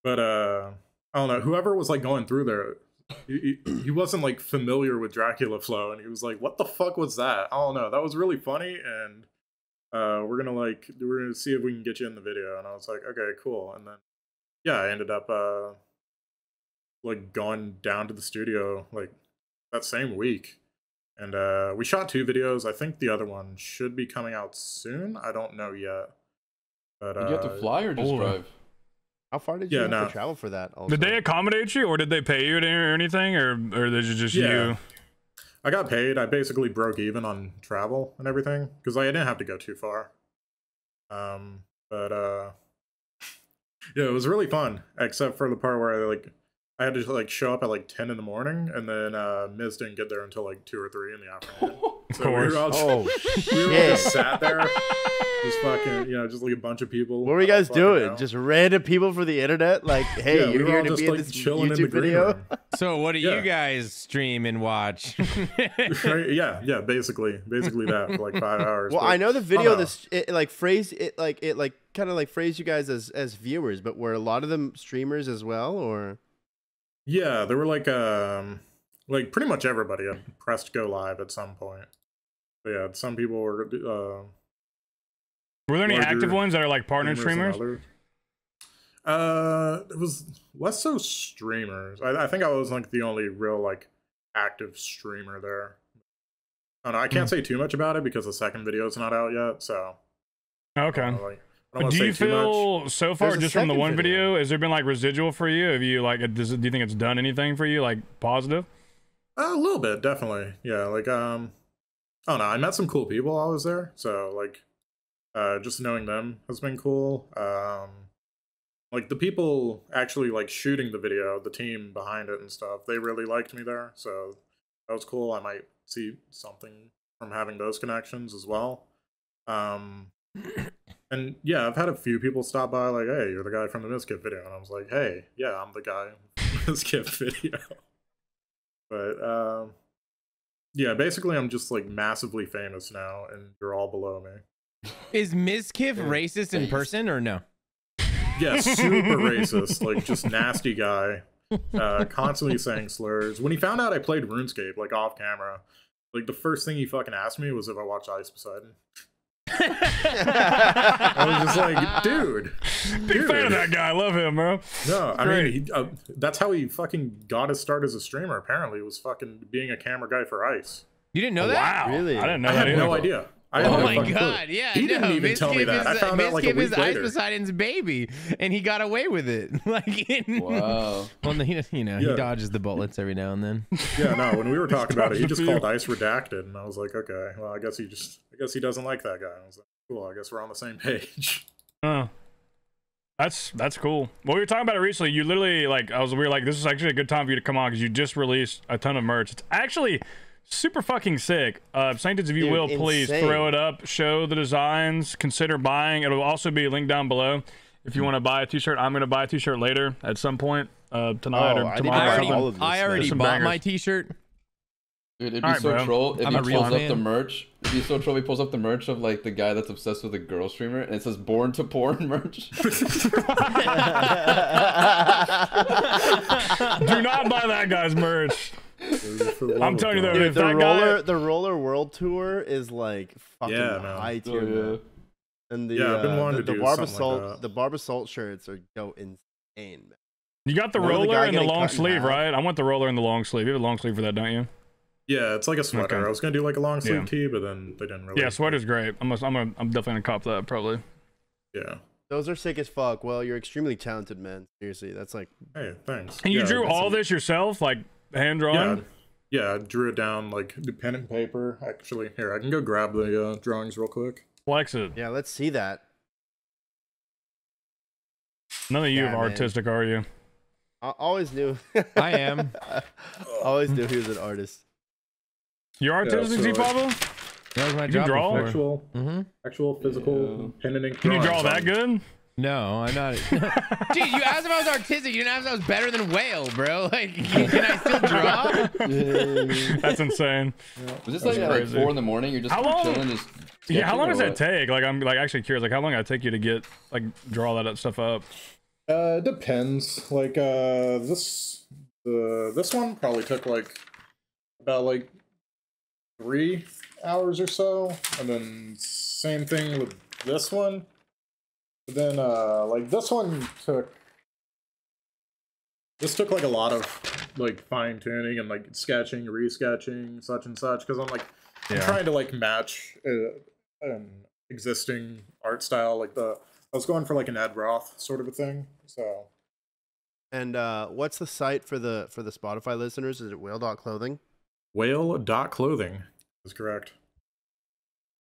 But I don't know, whoever was like going through there, he wasn't like familiar with Dracula Flow, and he was like, what the fuck was that? I don't know. That was really funny, and we're gonna see if we can get you in the video. And I was like, okay, cool. And then yeah, I ended up like going down to the studio like that same week. And we shot 2 videos. I think the other one should be coming out soon. I don't know yet. But Did you have to fly or just oh. drive? How far did you have no. to travel for that? Also? Did they accommodate you, or did they pay you or anything, or did it just Yeah. you? I got paid. I basically broke even on travel and everything because I didn't have to go too far. But yeah, it was really fun, except for the part where I had to like show up at like 10 in the morning, and then Miz didn't get there until like 2 or 3 in the afternoon. So course. we were all just, Oh we were all shit! just sat there, just fucking, just like a bunch of people. What were you I don't guys fucking doing? know. Just random people for the internet? Like, hey, Yeah, you're we were here all to just be in like this chilling in the YouTube green video? room. So what do Yeah. you guys stream and watch? Right? Yeah, basically that for like 5 hours. Well, but I know the video. don't know. It kind of like phrased you guys as viewers, but were a lot of them streamers as well, or? Yeah, there were like pretty much everybody had pressed go live at some point. But yeah, some people were Were there any larger active ones that are like partner streamers streamers? than others. It was less so streamers. I think I was like the only real like active streamer there. I don't know, I can't say too much about it because the second video is not out yet. So Okay. I don't wanna But do say you too much. feel so far There's a just from the second one video. video? Has there been like residual for you? Have you like, do you think it's done anything for you, like positive? A little bit, definitely. Yeah, like I don't know. I met some cool people while I was there, so like just knowing them has been cool. Like the people actually like shooting the video, the team behind it and stuff, they really liked me there, so that was cool. I might see something from having those connections as well. And yeah, I've had a few people stop by like, "Hey, you're the guy from the Miskip video," and I was like, "Hey, yeah, I'm the guy from the Miskip video." But yeah, basically, I'm just like massively famous now, and you're all below me. Is Mizkif racist in person or no? Yeah, super racist, like just nasty guy, constantly saying slurs. When he found out I played RuneScape, like off camera, like the first thing he fucking asked me was if I watched Ice Poseidon. I was just like, dude, Big fan of that guy. I love him, bro. No, I Great. mean, that's how he fucking got his start as a streamer. Apparently, was fucking being a camera guy for Ice. You didn't know that? Wow. Really? I didn't know I that had no either. idea. I had Oh no my fucking clue. god, yeah. He didn't even tell me that. I found out like a Mizkif week is Ice later. Poseidon's baby, and he got away with it. Wow. Well, he Yeah. dodges the bullets every now and then. Yeah, no. When we were talking about it, he just Dodged a called Ice redacted, and I was like, okay, well, I guess he doesn't like that guy. I was like, cool. I guess we're on the same page. That's cool. Well, we were talking about it recently. You literally like we were like, this is actually a good time for you to come on because you just released a ton of merch. It's actually super fucking sick. Sanctons, if you Dude, will, please insane. throw it up, show the designs, consider buying. It'll also be linked down below if you want to buy a t-shirt. I'm gonna buy a t-shirt later at some point tonight Oh, or I need to tomorrow. buy or all something. of this, I man. already Some bought bangers. my t-shirt. Dude, it'd be Alright, so bro. troll if I'm he a real pulls up fan. the merch. It'd be so troll if he pulls up the merch of like the guy that's obsessed with the girl streamer and it says "Born to Porn" merch. Do not buy that guy's merch. I'm telling you though, Dude, if that the roller world tour is like fucking Yeah, man. high Oh, tier. man. yeah. And the Yeah, I've been wanting the to do Barba something like Salt that. the Barbasalt shirts are go insane, man. you got the Or the roller guy and the getting long cut in sleeve, half. right? I want the roller and the long sleeve. You have a long sleeve for that, don't you? Yeah, it's like a sweater. Okay. I was gonna do like a long sleeve Yeah. tee, but then they didn't really. Yeah, sweater's great. I'm definitely gonna cop that probably. Yeah. Those are sick as fuck. Well, you're extremely talented, man. Seriously, that's like Hey, thanks. And you Yeah, drew that's all some- this yourself, like hand Yeah, drawn? yeah. I drew it down like the pen and paper. Actually, here I can go grab the drawings real quick. Flex it. yeah. Let's see that. None of you Yeah, are man. artistic, are you? I always knew. I am. Always knew he was an artist. You're artistic, so G I- Pablo? That was my You job draw? before. Actual, Mm-hmm. actual physical pen and ink. Can you draw drawings that on- good? No, I'm not. Dude, you asked if I was artistic. You didn't ask if I was better than Whale, bro. Like, can I still draw? That's insane. Was this like at like crazy. 4 in the morning? You're just How long- chilling, just Yeah, how sketching, long or does that what? take? Like, I'm like actually curious. Like, how long did it take you to get like draw that stuff up? It depends. Like this one probably took like about like 3 hours or so, and then same thing with this one. But then like this took like a lot of like fine tuning and like sketching, resketching, such and such, because I'm like I'm trying to like match an existing art style. Like I was going for like an Ed Roth sort of a thing. So And what's the site for the Spotify listeners? Is it whale.clothing? whale.clothing is correct.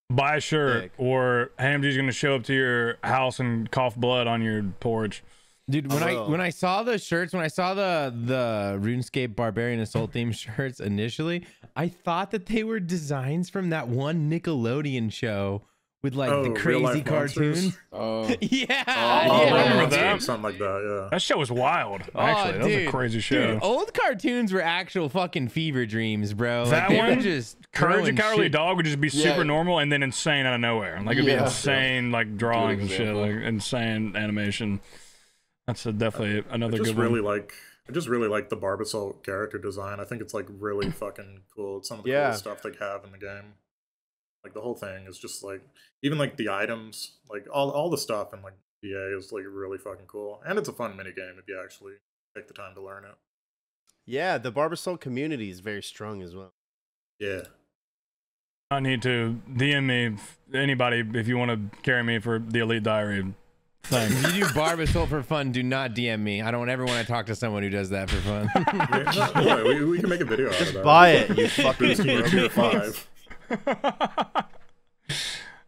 Buy a shirt, Sick. or Hamji's gonna show up to your house and cough blood on your porch. Dude, will. when I saw the shirts, when I saw the RuneScape Barbarian Assault theme shirts initially, I thought that they were designs from that one Nickelodeon show with like Oh, the Real crazy Life Monsters? cartoons. Oh, Yeah, I yeah. remember that. Something like that, yeah. That show was wild. Oh, Actually, that was a dude. crazy show. Dude, old cartoons were actual fucking fever dreams, bro. Like, That they one? were just Courage throwing and Cowardly shit. Dog would just be Yeah. super normal and then insane out of nowhere. Like it'd be Yeah. insane, like drawings and shit, example. like insane animation. That's definitely another I just good really one. like the Barbasol character design. I think it's like really fucking cool. It's some of the Yeah. coolest stuff they have in the game. Like the whole thing is just like even like the items, like all the stuff in like DA is like really fucking cool. And it's a fun mini game if you actually take the time to learn it. Yeah, the Barbasol community is very strong as well. Yeah. I need to DM me anybody if you want to carry me for the Elite Diary. Thanks. If you do Barb Assault for fun, do not DM me. I don't ever want to talk to someone who does that for fun. Yeah, we can make a video out of that. Buy it, you fucking Boosting broke Tier 5.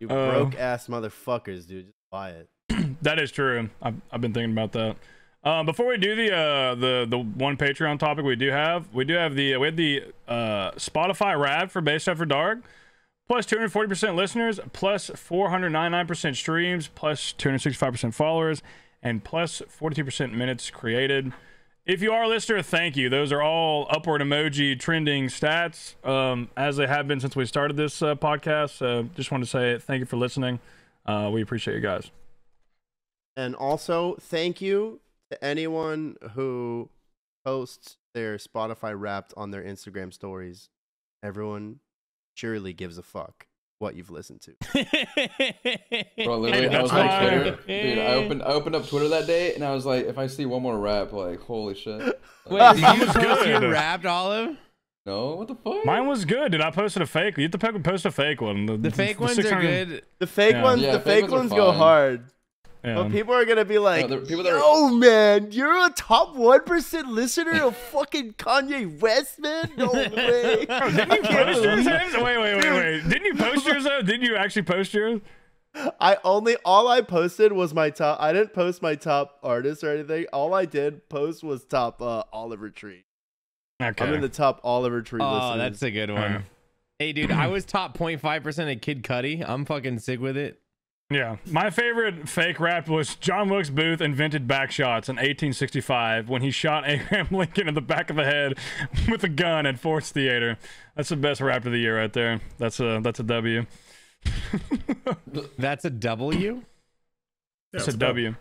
You broke ass motherfuckers, dude. Just buy it. That is true. I've been thinking about that. Before we do the one Patreon topic, we had the Spotify Wrapped for Based After Dark, plus 240% listeners, plus 499% streams, plus 265% followers, and plus 42% minutes created. If you are a listener, thank you. Those are all upward emoji trending stats, as they have been since we started this podcast. So just want to say thank you for listening. We appreciate you guys. And also, thank you to anyone who posts their Spotify Wrapped on their Instagram stories. Everyone surely gives a fuck what you've listened to. Bro, literally, I was That's on why- Twitter. Dude, I opened up Twitter that day, and I was like, if I see one more rap, like, holy shit. Wait, Like, did Mine you was post your good. Wrapped Olive? no, what the fuck? Mine was good, dude. I posted a fake. You have to post a fake one. The fake ones are 600 good. The fake Yeah. ones, Yeah, the fake fake ones ones are go fine. hard. Yeah. But people are gonna be like, the people that are- "Yo, man, you're a top 1% listener of fucking Kanye West, man. No way." Didn't you post yours? Wait. Didn't you post yours though? Didn't you actually post yours? All I posted was my top. I didn't post my top artist or anything. All I did post was top Oliver Tree. Okay. I'm in the top Oliver Tree Oh, listeners. that's a good one. Hey, dude, I was top 0.5% of Kid Cudi. I'm fucking sick with it. Yeah, my favorite fake rap was John Wilkes Booth invented back shots in 1865 when he shot Abraham Lincoln in the back of the head with a gun at Ford's Theater. That's the best rap of the year right there. That's a W. That's a W? Yeah, That's it's a W.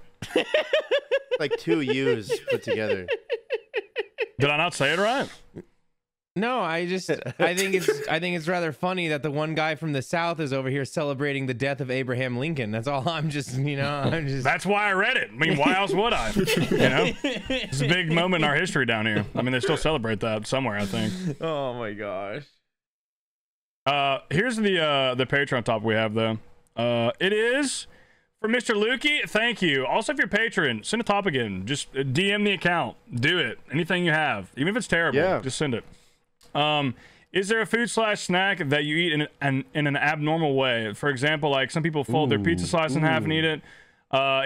like two U's put together. Did I not say it right? No, I think it's rather funny that the one guy from the South is over here celebrating the death of Abraham Lincoln. That's all. I'm just. That's why I read it. I mean, why else would I? You know, it's a big moment in our history down here. I mean, they still celebrate that somewhere, I think. Oh my gosh. Here's the Patreon topic we have though. It is for Mr. Lukey. Thank you. Also, if you're a patron, send a topic in. Just DM the account. Do it. Anything you have, even if it's terrible, Yeah. just send it. Is there a food/snack that you eat in an abnormal way? For example, like some people fold their pizza slice in half and eat it.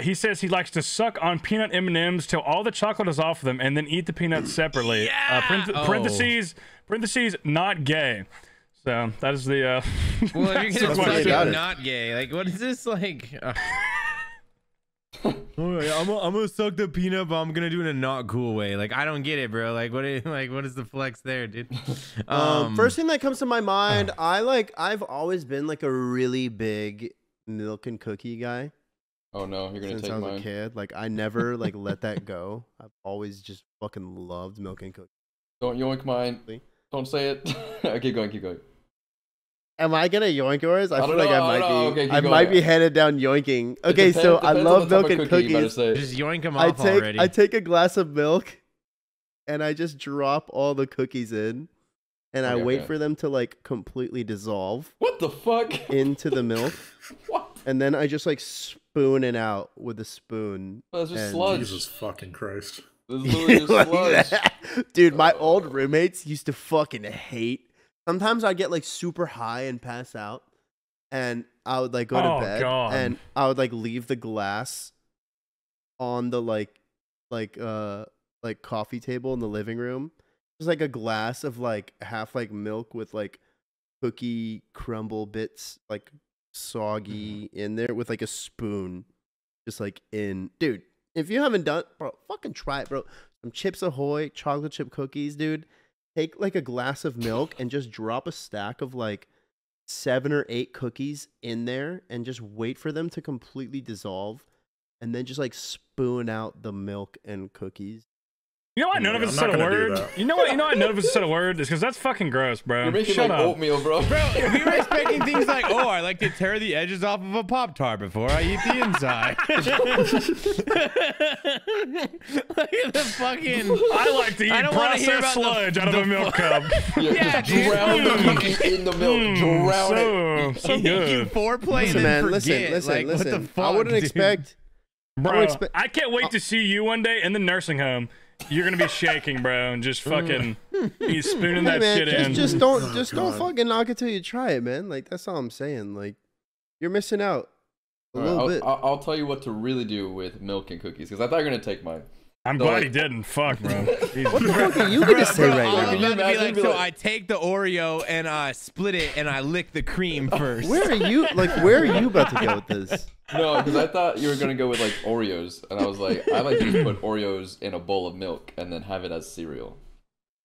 He says he likes to suck on peanut M&Ms till all the chocolate is off of them and then eat the peanuts separately. Parentheses, not gay. So that is the. Well, if you're That's gonna what suck they it, got it. not gay. Like, what is this like? I'm gonna suck the peanut, but I'm gonna do it in a not cool way. Like, I don't get it, bro. Like, what is the flex there, dude? First thing that comes to my mind, I've always been like a really big milk and cookie guy Oh no, you're gonna since take I was mine. a kid. Like I never like let that go. I've always just fucking loved milk and cookies. Don't yoink mine. Don't say it. Keep going. Am I gonna yoink yours? I I feel don't like know, I I might don't know. be. Okay, keep I going. might be headed down yoinking. Okay, so I Depends on love the type milk of and cookie you better cookies. say. Just yoink them I off take already. I take a glass of milk, and I just drop all the cookies in, and I Okay, wait okay. for them to like completely dissolve What the fuck? into the milk, What? and then I just like spoon it out with a spoon. That's just And- sludge. Jesus fucking Christ. This is literally just Like sludge. that. Dude, my old roommates used to fucking hate. Sometimes I'd get like super high and pass out, and I would like go to Oh, bed, God. and I would like leave the glass on the like coffee table in the living room. Just like a glass of like half like milk with like cookie crumble bits like soggy in there with like a spoon, just like in. Dude, if you haven't done, bro, fucking try it, bro. Some Chips Ahoy chocolate chip cookies, dude. Take like a glass of milk and just drop a stack of like 7 or 8 cookies in there and just wait for them to completely dissolve, and then just like spoon out the milk and cookies. You know why none of us I'm said not a gonna do word? that. You know what? You know why none of us said a word? It's because that's fucking gross, bro. You're making Shut like up. oatmeal, bro. Bro, if we were expecting things like, oh, I like to tear the edges off of a Pop-Tart before I eat the inside. Look at the fucking... I like to eat I don't wanna hear processed about sludge out of a milk cup. Yeah, dude. Drown the cookie in the milk. Drown it. So You good. foreplay Listen, and then man. forget. Listen. Like, what the fuck, I wouldn't dude? expect. Bro, expect- I can't wait to see you one day in the nursing home. You're gonna be shaking, bro, and just fucking he's spooning Hey, that man, shit in. just don't fucking knock it till you try it, man. Like that's all I'm saying. Like you're missing out a All little right, bit. I'll tell you what to really do with milk and cookies because I thought you were gonna take mine. I'm So, glad like- he didn't. Fuck, bro. What the fuck are you gonna say Bro, right I'm now? Can you about to be imagine? like, so I take the Oreo and I split it and I lick the cream first. Where are you? Like where are you about to go with this? No, because I thought you were gonna go with like Oreos, and I was like, I like to just put Oreos in a bowl of milk and then have it as cereal,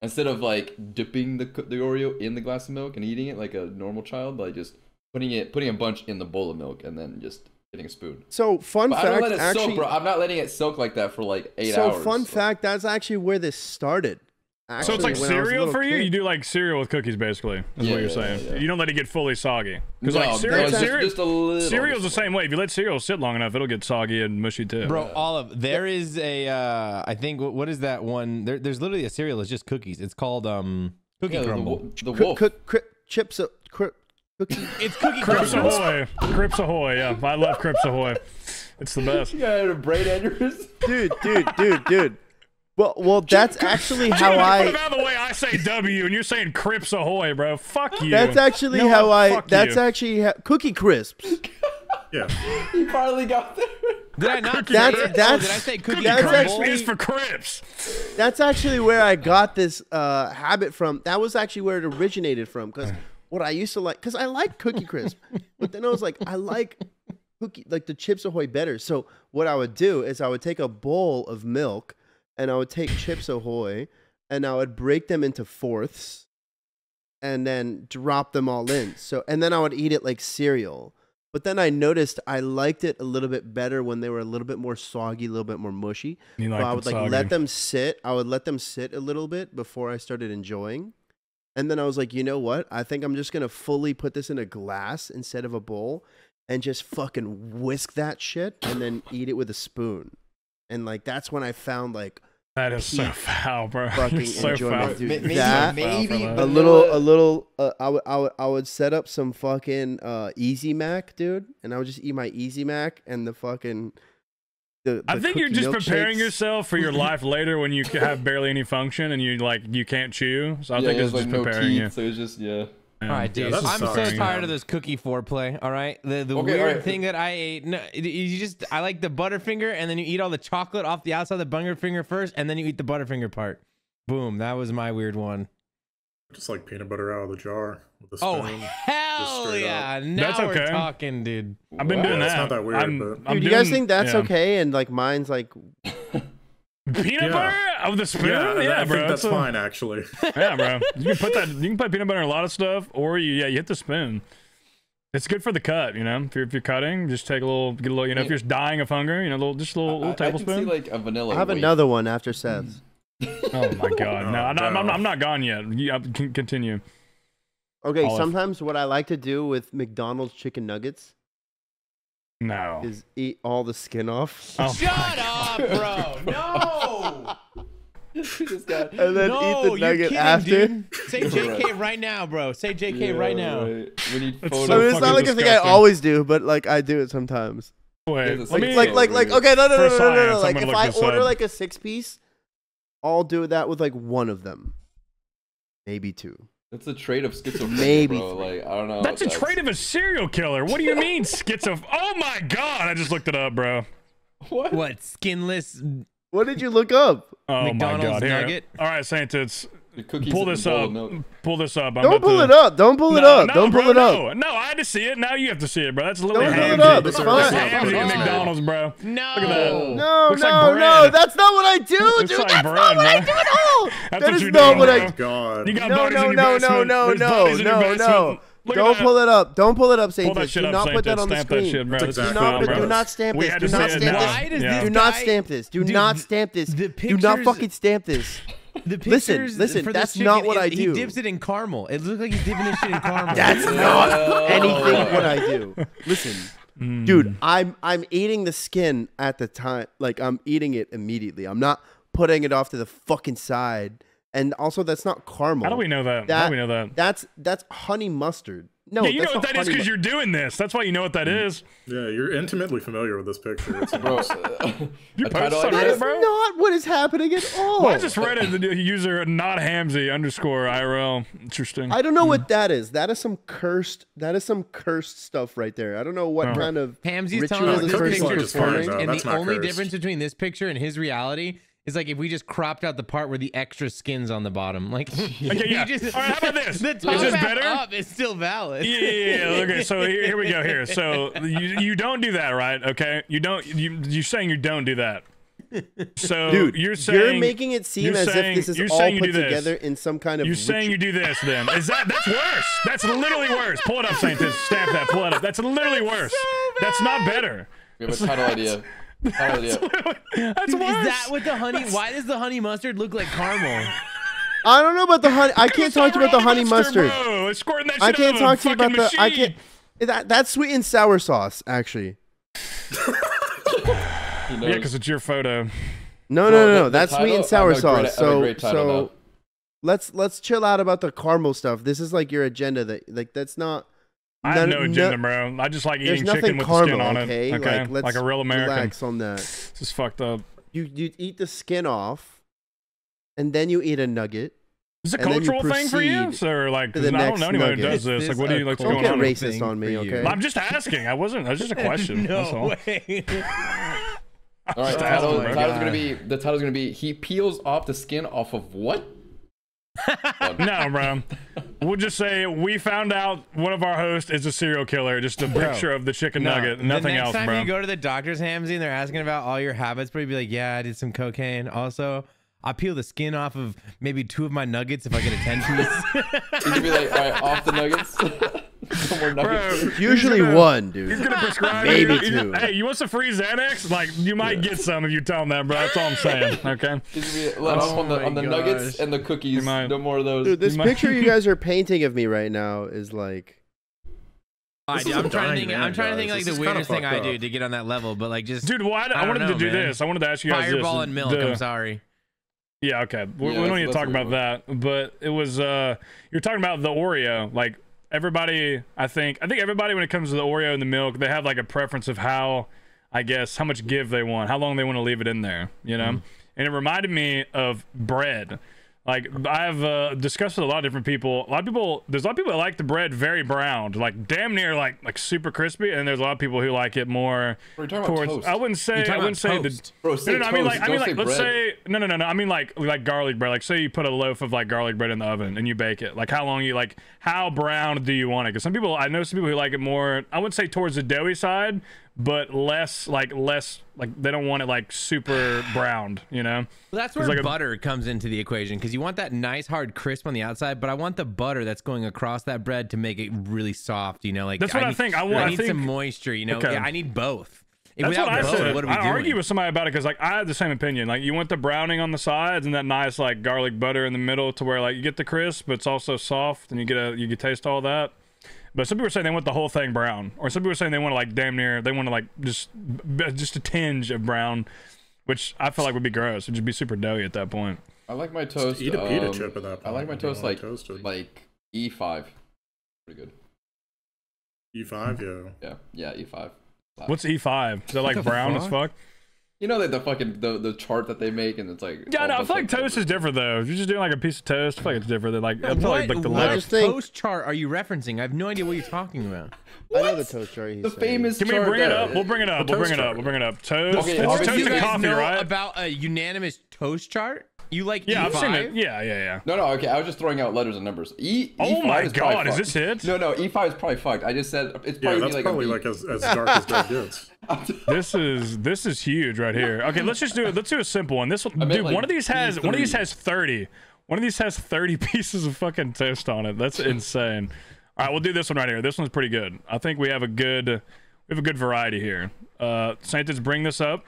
instead of like dipping the Oreo in the glass of milk and eating it like a normal child, like just putting a bunch in the bowl of milk and then just getting a spoon. So fun But I don't fact, let it actually. soak, bro. I'm not letting it soak like that for like 8 So hours. fun fact, that's actually where this started. So it's like Actually, when I was a cereal little for you? kid. You do like cereal with cookies, basically, is Yeah, what you're yeah, saying. yeah, yeah. You don't let it get fully soggy. Because No, like cereal, no, cereal, just a little. cereal's the same way. If you let cereal sit long enough, it'll get soggy and mushy too. Bro, Olive, there is a, I think, what is that one? There's literally a cereal that's just cookies. It's called Cookie Yeah, Crumble. the wolf. Chips, cookie. It's Cookie Crips Crumble. Ahoy. Crips Ahoy, yeah. I love Crips Ahoy. It's the best. You got a brain aneurysm. Dude. Well, that's actually how Put I. it out of the way I say W, and you're saying Crips Ahoy, bro. Fuck you. That's actually You know how what? I. Fuck That's you. actually Cookie Crisps. Yeah. You finally got there. Did I not That's- say it? that's- Did I say Cookie that's Crumble? actually- It's for Crips. That's actually where I got this habit from. That was actually where it originated from. Because what I used to like, because I like Cookie Crisp, but then I was like, I like the Chips Ahoy better. So what I would do is I would take a bowl of milk and I would take Chips Ahoy and I would break them into fourths and then drop them all in. So and then I would eat it like cereal. But then I noticed I liked it a little bit better when they were a little bit more soggy, a little bit more mushy. You So like I would them like soggy. let them sit. I would let them sit a little bit before I started enjoying. And then I was like, you know what? I think I'm just gonna fully put this in a glass instead of a bowl and just fucking whisk that shit and then eat it with a spoon. And like that's when I found like That is so peak foul, bro. fucking It's so enjoyment, foul. dude. Maybe That- maybe A a vanilla- little I would set up some fucking Easy Mac, dude, and I would just eat my Easy Mac and the fucking I think you're cookie just preparing milkshakes. yourself for your life later when you have barely any function and you can't chew. So I Yeah, think it it's was just like no preparing teeth, you. so it's just Yeah. All right, dude. that's I'm so sorry, tired man. of this cookie foreplay. All right, the Okay, weird all right. thing that I ate. No, you just I like the Butterfinger, and then you eat all the chocolate off the outside of the Butterfinger first, and then you eat the Butterfinger part. Boom, that was my weird one. Just like peanut butter out of the jar with a spoon. Oh hell straight yeah! Now That's we're okay. talking, dude. I've been What? doing It's that. not that weird, I'm but- Dude, you guys doing- think that's yeah. okay? And like mine's like Peanut Yeah. butter with the spoon? Yeah, Yeah, I bro. think that's a- fine actually. Yeah, bro. You can put that. You can put peanut butter in a lot of stuff, or you hit the spoon. It's good for the cut, you know. If you're cutting, just take a little, get a little. You know, if you're just dying of hunger, you know, just a little I can tablespoon. see like a vanilla. I have wafer. another one after Seth's. Oh my god, no, no. I'm not gone yet. You can continue. Okay, Olive. sometimes what I like to do with McDonald's chicken nuggets No. is eat all the skin off Oh, Shut up, bro. No. This guy. and then no, eat the you're nugget kidding, after. dude. Say JK right now, bro. Say JK right now. right. We need It's photos. I mean, it's fucking not like a thing I disgusting. always do, but like I do it sometimes. Wait, It's let me. like- Okay, no, For science, Like I'm if gonna I look this order up. like a 6-piece, I'll do that with like one of them, maybe two. That's a trait of schizophrenia, Maybe bro. three. Like I don't know. That's a trait of a serial killer. What do you mean schizo? Oh my god! I just looked it up, bro. What? What skinless? What did you look up? Oh McDonald's my god! Here. nugget? All right, Saint, it's The cookies pull in this the bowl up. of milk. Pull this up. I'm Don't about pull to- it up. Don't pull it No, up. no, Don't bro, pull it up. No, no, I had to see it. Now you have to see it, bro. That's literally Don't pull ham. it up. It's Those are- fine. those are Ham at Ham's, man. McDonald's, bro. No. Look at that. No, Looks like no, bread. no. That's not what I do, It's dude. like That's bread, not what I bro. do at all. That's That what is you not do, what bro. I. God. You got No, buddies no, in your no, no, basement. no, There's no, buddies in your no, basement. no. Don't pull it up. Don't pull it up, Pull that Saintis. shit Do up, not put that on the Stamp that screen. shit, bro. That's This is exactly fun, what bro. Do not stamp We this. had Do to not say it stamp now. this. Why does Yeah. this Do not guy- stamp this. Do Dude, not stamp this. the Do not pictures- fucking stamp this. The Listen, pictures listen, for this that's not chicken, what I He do. dips it in caramel. It looks like he's dipping his shit in caramel. That's not anything what I do. Listen, dude, I'm eating the skin at the time. Like I'm eating it immediately. I'm not putting it off to the fucking side. And also, that's not caramel. How do we know that? How do we know that? That's honey mustard. No, Yeah, you know that's what not that is honey because you're doing this. That's why you know what that is. Yeah, you're intimately familiar with this picture. It's Bro, You a post title on idea? Reddit, That's bro. not what is happening at all. Well, I just read it. The user not Hamzy _IRL. Interesting. I don't know what that is. That is some cursed. That is some cursed stuff right there. I don't know what kind of Hamzy's ritual telling us this this Cookie person picture Slug is is fine, performing. though. and That's the not only cursed. difference between this picture and his reality is like if we just cropped out the part where the extra skin's on the bottom. Like, Okay, yeah. he just- All right, how about this? The Is top this half better? up is still valid. Yeah. Okay. So here we go. Here. So you don't do that, right? Okay. You don't. You're saying you don't do that. So Dude, you're saying you're making it seem you're as saying- if this you're is all saying you put do this. together in some kind of. You're saying you do this then. That's worse. That's literally worse. Pull it up, Saintis. Stamp that. Pull it up. That's literally worse. That's not better. we have a title idea. Title idea. That's Dude, worse. is that what the honey? Why does the honey mustard look like caramel? I don't know about the honey. I can't talk to you about the honey mustard. Bro. It's squirting that shit I can't out talk of to a you about the. fucking I machine. can't. That's sweet and sour sauce, actually. He knows. Yeah, because it's your photo. No, Well, no, no. the That's sweet title- and sour I have a great- sauce. I have a So, great title so let's chill out about the caramel stuff. This is like your agenda. That's not. I have none- no agenda, bro. I just like There's eating nothing chicken with caramel, the skin on okay? it. Okay, Let's like a real American. relax on that. This is fucked up. You eat the skin off, and then you eat a nugget. Is it a And then you cultural thing for you? proceed So, like, to 'cause the I don't next know anyone who nugget. does this. Is Like, this what do a you like? What's Don't going get on? racist thing on me, for you? okay? I'm just asking. I wasn't. That was just a question. That's No all. way. All right, Just title, asking, bro. title's gonna be the title's gonna be he peels off the skin off of what? No, bro. We'll just say we found out one of our hosts is a serial killer. Just a picture of the chicken nugget. Nothing the next else, time bro. you go to the doctor's, Hamzy, and they're asking about all your habits, but you'd be like, yeah, I did some cocaine. Also, I peel the skin off of maybe 2 of my nuggets if I get a 10-piece. He's gonna be like, all right, off the nuggets. No more nuggets. Bro, Usually gonna- one, dude. He's gonna prescribe Maybe you. two. Hey, you want some free Xanax? Like, you might get some if you tell him that, bro. That's all I'm saying. Okay. He's gonna be let off on the my nuggets gosh. and the cookies. might. No more of those. Dude, this might- picture you guys are painting of me right now is like. This is I'm a trying to dying think. man, I'm trying to think guys. like This the is kinda weirdest thing I fucked do up. to get on that level, but like just Dude, well, I don't wanted know, to do man. this. I wanted to ask you guys fireball this. and milk. The- I'm sorry. Yeah, okay. We Yeah, don't need to that's talk what about it that. But it was you're talking about the Oreo. Like everybody, I think everybody when it comes to the Oreo and the milk, they have like a preference of how much give they want, how long they want to leave it in there, you know? And it reminded me of bread. Like I've discussed with a lot of different people. There's a lot of people that like the bread very browned, like damn near like super crispy, and there's a lot of people who like it more We're talking about towards. toast. I wouldn't say the Bro, say no, I mean toast, like don't say let's bread. say no. I mean like garlic bread. Like say you put a loaf of like garlic bread in the oven and you bake it. Like how brown do you want it? Because I know some people who like it more. I wouldn't say towards the doughy side, but less like they don't want it like super browned. You know. Well, that's where like a- butter comes into the equation because you want that nice hard crisp on the outside, but I want the butter that's going across that bread to make it really soft. You know, like That's what I need- think. I need think- some moisture. You know, Okay. yeah, I need both. That's Without what I both, said. what are we I doing? argue with somebody about it because like I have the same opinion. Like you want the browning on the sides and that nice like garlic butter in the middle to where like you get the crisp, but it's also soft and you can taste all that. But some people are saying they want the whole thing brown, or some people are saying they want to like damn near they want to like just a tinge of brown, which I feel like would be gross. It'd just be super doughy at that point. I like my toast. eat a pita chip at that I like point my if you toast want like it toasted. E5. Pretty good. E5, yeah. Yeah, E5. What's E5? Is that like brown as fuck? You know that the fucking the chart that they make and it's like. Yeah, all no, I bunch feel like of- toast is different though. If you're just doing like a piece of toast, I feel like it's different than like I feel like the what loaf. just think- toast chart are you referencing? I have no idea what you're talking about. I know the toast chart. He's The saying. famous. Can we chart bring it that- up? We'll bring it up. We'll bring it up. We'll bring it up. Toast. Okay, It's obviously toast you and guys coffee, know right? about a unanimous toast chart? You like Yeah, I've E5? seen it. Yeah. No, okay. I was just throwing out letters and numbers. Oh E5 my is probably God, is fucked. this it? No, E5 is probably fucked. I just said it's Yeah, probably that's like probably a B. like as dark as dark gets. This is huge right here. Okay, let's just do it. Let's do a simple one. This one, meant dude. like One of these has E3. 30. One of these has 30 pieces of fucking toast on it. That's insane. All right, we'll do this one right here. This one's pretty good. I think we have a good variety here. Santas, bring this up.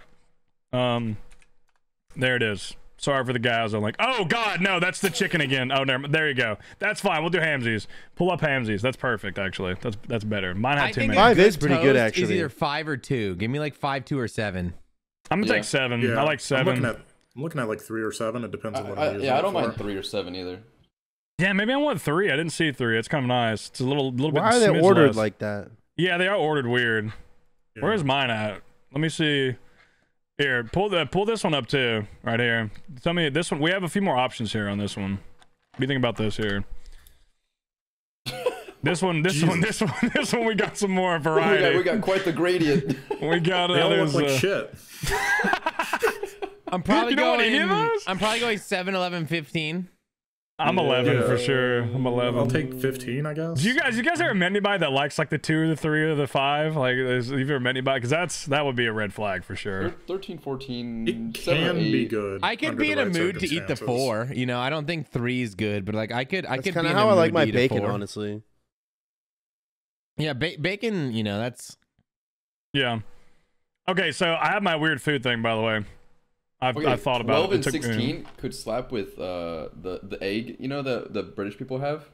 There it is. Sorry for the guys. I'm like, oh god, no, that's the chicken again. Oh, there you go. That's fine. We'll do Hamsies. Pull up Hamsies. That's perfect, actually. That's better. Mine had I 2 think minutes. Five a is pretty good, toast actually. Is either 5 or 2. Give me like 5, 2, or 7. I'm gonna Yeah. take 7. Yeah, I like 7. I'm looking at like 3 or 7. It depends on what I'm using. Yeah, I don't it mind for. 3 or 7 either. Yeah, maybe I want 3. I didn't see 3. It's kind of nice. It's a little bit. Why are they smidge ordered less. like that? Yeah, they are ordered weird. Yeah. Where's mine at? Let me see. Here, pull this one up too, right here. Tell me this one. We have a few more options here on this one. What do you think about this here? This one. We got some more variety. We got quite the gradient. We got They all there's, look like shit. I'm probably You don't want any of going. those? I'm probably going 7, 11, 15. I'm 11 Yeah. for sure. I'm 11. I'll take 15, I guess. Do you guys ever met anybody that likes like the 2 or the 3 or the 5? Like, have you ever met anybody? Because that would be a red flag for sure. 13, 14, It 7 or can 8. be good. I could under be the in a right mood to eat the circumstances. 4. You know, I don't think 3 is good, but like I could That's be kind in of a how I like mood my to eat a bacon, 4. honestly. Yeah, bacon. You know, that's. Yeah. Okay, so I have my weird food thing, by the way. I thought about 12 it. and It took- 16 could slap with the egg. You know the British people have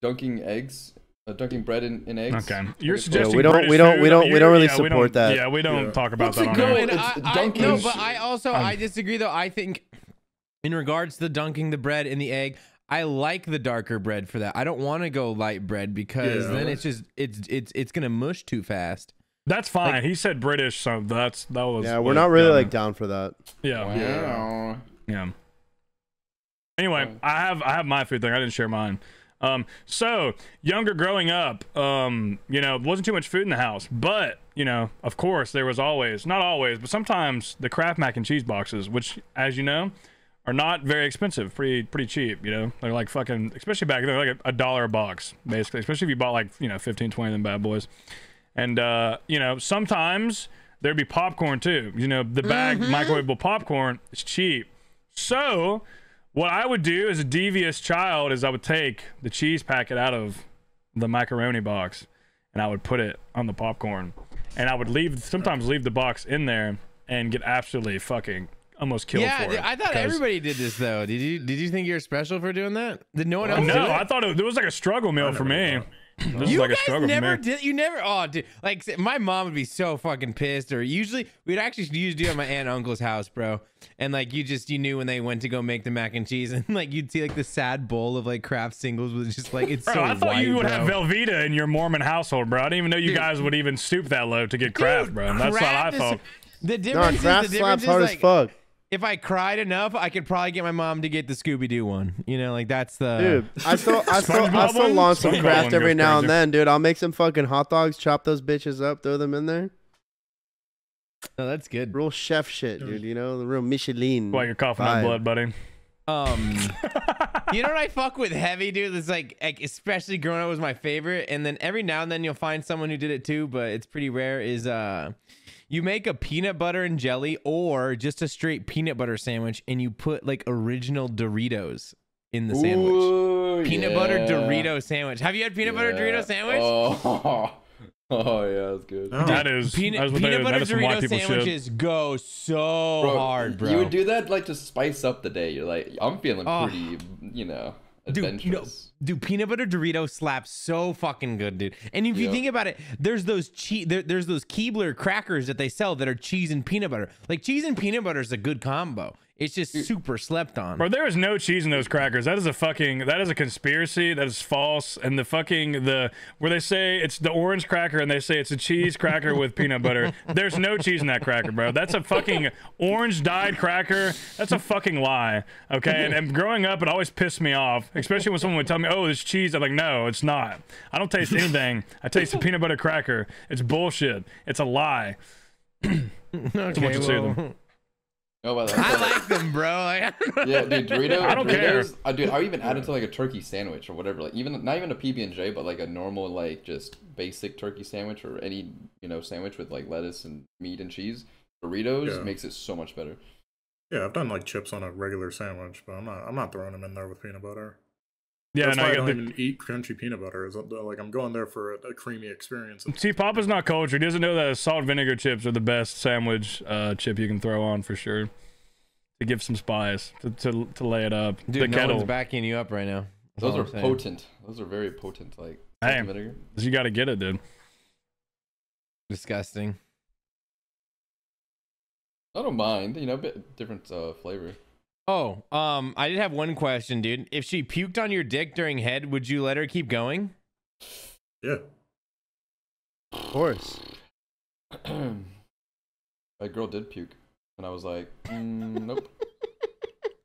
dunking eggs, dunking bread in eggs. Okay, you're Like, suggesting we don't- British we don't- food? we don't really Yeah, we support don't- that. Yeah, we don't Yeah. talk about What's that it on going? here. And It's I dunking. no, but I also I'm- I disagree though. I think in regards to dunking the bread in the egg, I like the darker bread for that. I don't want to go light bread because Yeah. then it's just it's gonna mush too fast. That's fine. He said British, so that was. Yeah, we're what not really got me. like down for that. Yeah, Wow. yeah. Anyway, I have my food thing. I didn't share mine. So younger growing up, wasn't too much food in the house, but of course there was always, not always, but sometimes the Kraft mac and cheese boxes, which, as you know, are not very expensive, pretty cheap. They're like fucking, especially back then, they're like $1 a box, basically. Especially if you bought like 15, 20 of them bad boys. And sometimes there'd be popcorn too. The bag microwavable popcorn is cheap. So what I would do as a devious child is I would take the cheese packet out of the macaroni box and I would put it on the popcorn. And I would sometimes leave the box in there and get absolutely fucking almost killed Yeah, for it. I thought because- everybody did this though. Did you think you were special for doing that? Did no one else? do No, it? I thought it was like a struggle meal for me. This is You like a guys struggle never for me. did. You never. Oh, dude. Like my mom would be so fucking pissed. Or usually we'd actually usually do it at my aunt and uncle's house, bro. And like you knew when they went to go make the mac and cheese, and like you'd see like the sad bowl of like Kraft singles with just like it's Bro, so I thought white, you would bro. have Velveeta in your Mormon household, bro. I didn't even know you Dude. guys would even stoop that low to get Kraft, bro. And that's what I Kraft is- thought. The No, difference Kraft is the slaps difference hard is as like fuck. if I cried enough, I could probably get my mom to get the Scooby Doo one. Like that's the Dude, I still SpongeBob one? launch some SpongeBob Kraft one every goes now and crazy. then, dude. I'll make some fucking hot dogs, chop those bitches up, throw them in there. no, that's good. Real chef shit, dude. The real Michelin. Why you're coughing up vibe. blood, buddy. You know what I fuck with heavy, dude? It's like especially growing up was my favorite, and then every now and then you'll find someone who did it too, but it's pretty rare. Is you make a peanut butter and jelly or just a straight peanut butter sandwich, and you put like original Doritos in the sandwich. Ooh, Peanut butter yeah. Dorito sandwich. Have you had peanut butter Dorito sandwich? Oh yeah, that's good. Oh. That is Peanut that butter is some white Dorito people shit. sandwiches go so hard, bro. You would do that like to spice up the day. You're like, I'm feeling Oh. pretty, Dude, adventurous. dude, peanut butter Dorito slaps so fucking good, dude. And if you Yeah. think about it, there's those there's those Keebler crackers that they sell that are cheese and peanut butter. Like cheese and peanut butter is a good combo. It's just super slept on. Bro, there is no cheese in those crackers. That is a conspiracy. That is false. And where they say it's the orange cracker and they say it's a cheese cracker with peanut butter. There's no cheese in that cracker, bro. That's a fucking orange dyed cracker. That's a fucking lie. Okay. And growing up, it always pissed me off, especially when someone would tell me, "Oh, it's cheese." I'm like, "No, it's not. I don't taste anything. I taste a peanut butter cracker. It's bullshit. It's a lie." Okay, what you say well, then. Oh, well, that's I like, like them, bro. Like, yeah, dude, Doritos. I don't care. Dude, I would even add it to like a turkey sandwich or whatever. Like not even a PB&J, but like a normal like just basic turkey sandwich or any sandwich with like lettuce and meat and cheese. Doritos Yeah. makes it so much better. Yeah, I've done like chips on a regular sandwich, but I'm not throwing them in there with peanut butter. Yeah, That's no, why I you don't got even eat crunchy peanut butter. Like I'm going there for a creamy experience. see, Papa's not cultured. He doesn't know that salt and vinegar chips are the best sandwich chip you can throw on for sure. To give some spice, to lay it up. Dude, the no kettle. one's backing you up right now. That's Those all are I'm saying. potent. Those are very potent. Like Hey. salt and vinegar. You got to get it, dude. Disgusting. I don't mind. You know, a bit different flavor. Oh, I did have one question, dude. If she puked on your dick during head, would you let her keep going? Yeah. Of course. A girl did puke, and I was like, nope.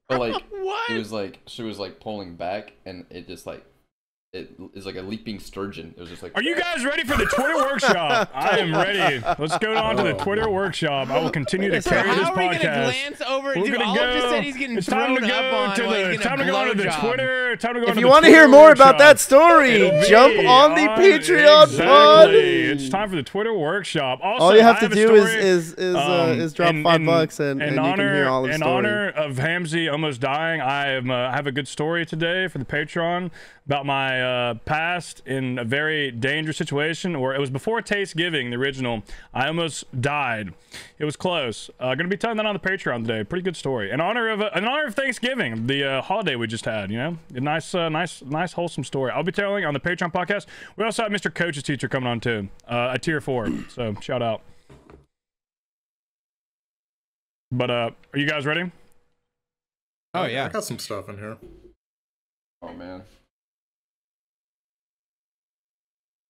But like, What? it was like she was like pulling back, and it just like it is like a leaping sturgeon. It was just like. Are you guys ready for the Twitter workshop? I am ready. Let's go on to the Twitter workshop. I will continue to So carry this how are we gonna podcast. glance over? We're Dude, gonna Olive go. just said he's getting It's time thrown to up go on to while he's the. getting Time to a go on to the blowjob. Twitter. Time to go on If to you the want to Twitter hear more about workshop. that story, It'll jump be on the Patreon pod. Exactly. It's time for the Twitter workshop. Also, All you have I to a do story, is drop $5 and you can hear Olive's in story. honor of Hamzy almost dying, I have a good story today for the Patreon about my past in a very dangerous situation where it was before Tastegiving, the original. I almost died. It was close. Gonna be telling that on the Patreon today. Pretty good story. In honor of Thanksgiving, the holiday we just had. You know, a nice wholesome story. I'll be telling on the Patreon podcast. We also have Mr. Coach's teacher coming on too, a tier 4. So shout out. But are you guys ready? Oh I yeah. got some stuff in here. Oh man.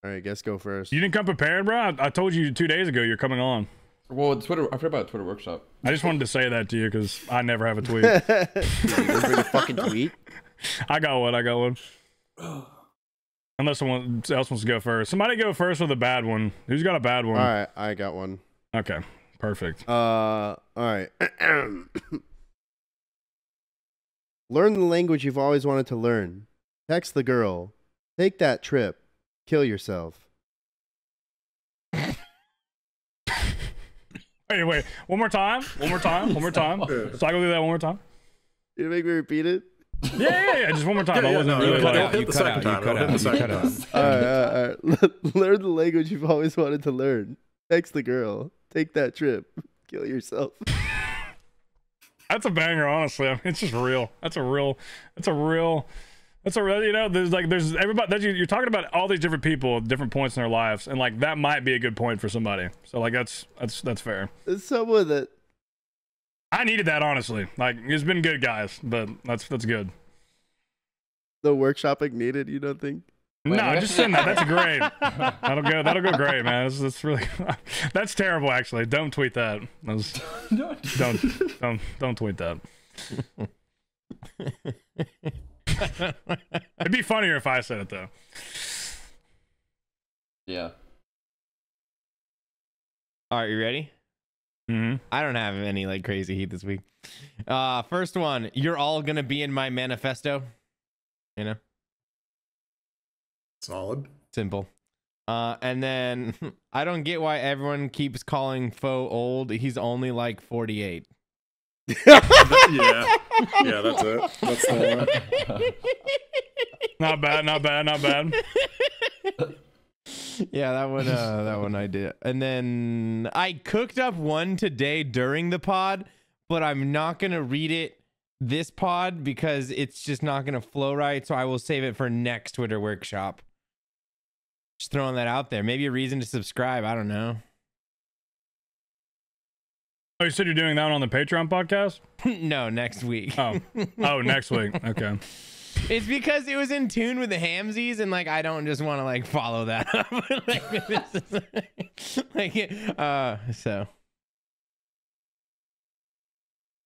All right, guess go first. You didn't come prepared, bro. I told you 2 days ago you're coming on. Well, Twitter. I forgot about Twitter workshop. I just wanted to say that to you because I never have a tweet. You didn't bring a fucking tweet. I got one. Unless someone else wants to go first. Somebody go first with a bad one. Who's got a bad one? All right, I got one. Okay, perfect. All right. Learn the language you've always wanted to learn. Text the girl. Take that trip. Kill yourself. Wait. One more time. So I go do that one more time. You make me repeat it? Yeah. Just one more time. I Yeah, wasn't no, really it'll like. hit the second time. It'll hit the second time. All right. Learn the language you've always wanted to learn. Text the girl. Take that trip. Kill yourself. That's a banger, honestly. I mean, it's just real. That's a real. You know, there's everybody. You're talking about all these different people, at different points in their lives, and like that might be a good point for somebody. So like that's fair. It's someone that I needed that, honestly. Like it's been good, guys, but that's good. the workshopping needed, you don't think? Wait, No, what? just send that. That's great. That'll go great, man. That's really that's terrible. Actually, don't tweet that. Don't tweet that. It'd be funnier if I said it though. Yeah. All right, you ready? Mm-hmm. I don't have any like crazy heat this week. First one, you're all gonna be in my manifesto. You know, Solid. simple. And then I don't get why everyone keeps calling Foe old. He's only like 48. Yeah, that's it. That's the one. Not bad. Yeah, that one I did. And then I cooked up one today during the pod, but I'm not gonna read it this pod because it's just not gonna flow right. So I will save it for next Twitter workshop. Just throwing that out there. Maybe a reason to subscribe. I don't know. Oh, you said you're doing that on the Patreon podcast? No, next week. Oh, next week. Okay. It's because it was in tune with the Hamsies, and like I don't just want to like follow that up. So.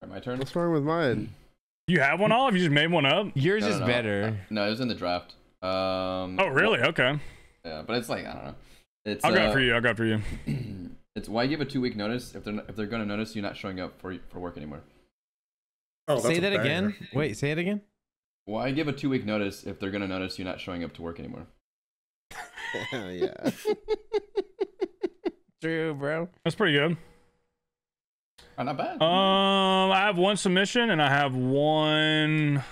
My turn. What's wrong with mine? You have one, Olive? You just made one up? Yours No, is no. better. No, it was in the draft. Oh, really? Okay. Yeah, but it's like I don't know. It's I'll go for you. It's why give a 2-week notice if they're gonna notice you not showing up for work anymore. Oh, that's Say a that banger. again. Wait, say it again. Why give a 2-week notice if they're gonna notice you not showing up to work anymore? Yeah. True, bro. That's pretty good. Oh, not bad. I have one submission and I have one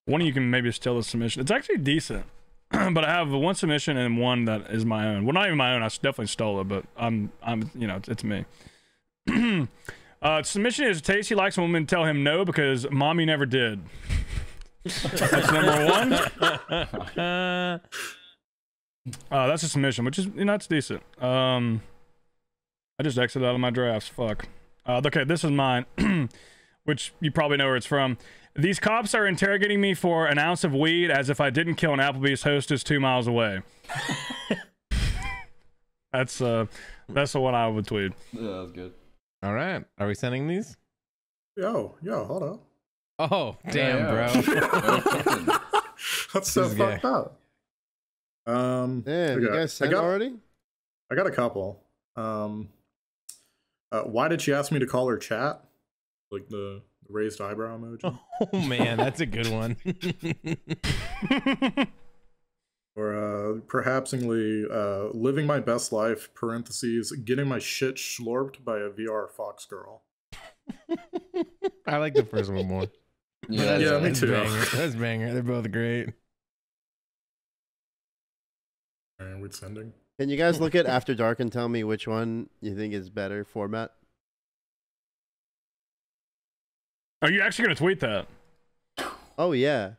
One of you can maybe steal the submission. It's actually decent, but I have one submission and one that is my own. Well, not even my own. I definitely stole it, but I'm you know, it's me. Submission is Tasty likes when women tell him no because mommy never did. That's number one. That's a submission, which is, you know, it's decent. I just exited out of my drafts. Fuck. Okay, this is mine, which you probably know where it's from. These cops are interrogating me for an ounce of weed as if I didn't kill an Applebee's hostess 2 miles away. That's the one I would tweet. Yeah, that's good. All right. Are we sending these? Yo, hold up. Oh, damn, Yeah. bro. That's so This is gay. fucked up. Damn, you okay. guys sent already? I got a couple. Why did she ask me to call her chat? Like the raised eyebrow emoji. Oh, man, that's a good one. Or perhapsingly, living my best life, parentheses, getting my shit slurped by a VR fox girl. I like the first one more. Yeah, Yeah, me That's too. banger. That's banger. They're both great. And we're sending. Can you guys look at After Dark and tell me which one you think is better format? Are you actually gonna tweet that? Oh, yeah.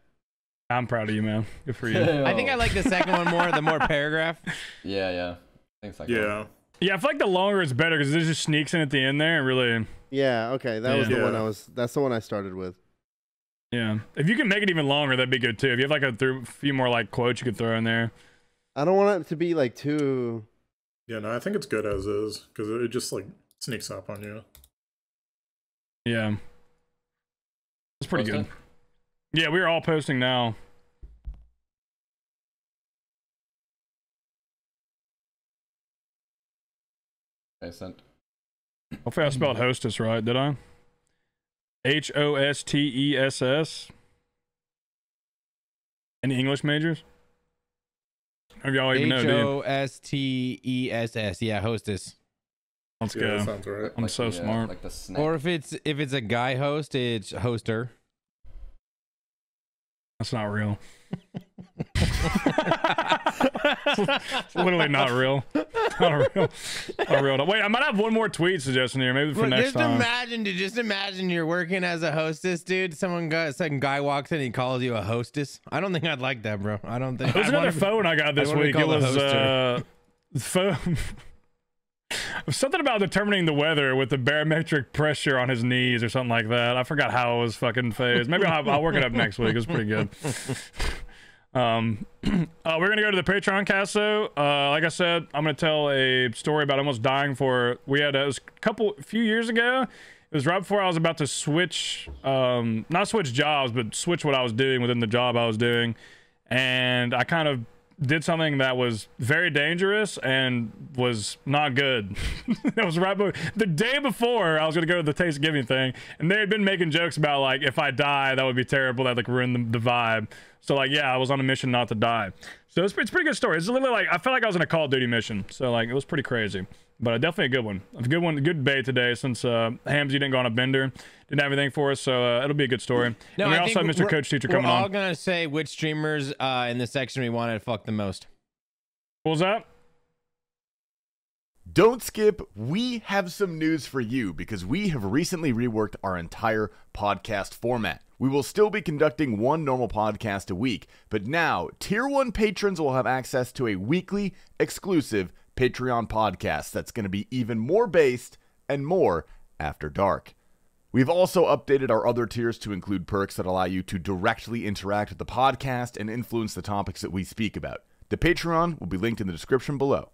I'm proud of you, man. Good for you. I think I like the second one more, the more paragraph. Yeah. Thanks. Yeah. Yeah, I feel like the longer it's better because it just sneaks in at the end there and really. Yeah, okay. That was the Yeah. one that's the one I started with. Yeah, if you can make it even longer, that'd be good too. If you have like a few more like quotes you could throw in there. I don't want it to be like too. Yeah, no, I think it's good as is because it just like sneaks up on you. Yeah, it's pretty Posting? good. Yeah, we are all posting now. I sent. Hopefully, I spelled hostess right. Did I? HOSTESS. Any English majors? Or y'all even know, do you? HOSTESS. Yeah, hostess. Let's Yeah, go. that sounds right. I'm so smart. Like the snack. Or if it's a guy host, it's hoster. That's not real. It's literally not real. Not real. Not real. Wait, I might have one more tweet suggestion here, maybe for But next time. just imagine you're working as a hostess, dude. Some guy walks in and he calls you a hostess. I don't think I'd like that, bro. I don't think. It was another phone I got this wanna be week. It called a was hoster. phone. Something about determining the weather with the barometric pressure on his knees or something like that. I forgot how it was fucking phased. Maybe I'll work it up next week. It was pretty good. We're gonna go to the Patreon cast though. Like I said, I'm gonna tell a story about almost dying for. It was a few years ago. It was right before I was about to switch, not switch jobs, but switch what I was doing within the job I was doing, and I kind of did something that was very dangerous and was not good. It was the day before I was gonna go to the Thanksgiving thing, and they had been making jokes about like if I die, that would be terrible. That like ruin the vibe. So like yeah, I was on a mission not to die. So it's a pretty good story. It's literally like I felt like I was in a Call of Duty mission. So like it was pretty crazy, but definitely a good one. A good one, good bait today since Hamzy didn't go on a bender, didn't have anything for us. So it'll be a good story. No, and we I also have think Mr. Coach Teacher coming We're all on. gonna say which streamers in this section we wanted to fuck the most. What was that? Don't skip. We have some news for you because we have recently reworked our entire podcast format. We will still be conducting one normal podcast a week, but now Tier 1 patrons will have access to a weekly exclusive Patreon podcast that's going to be even more based and more after dark. We've also updated our other tiers to include perks that allow you to directly interact with the podcast and influence the topics that we speak about. The Patreon will be linked in the description below.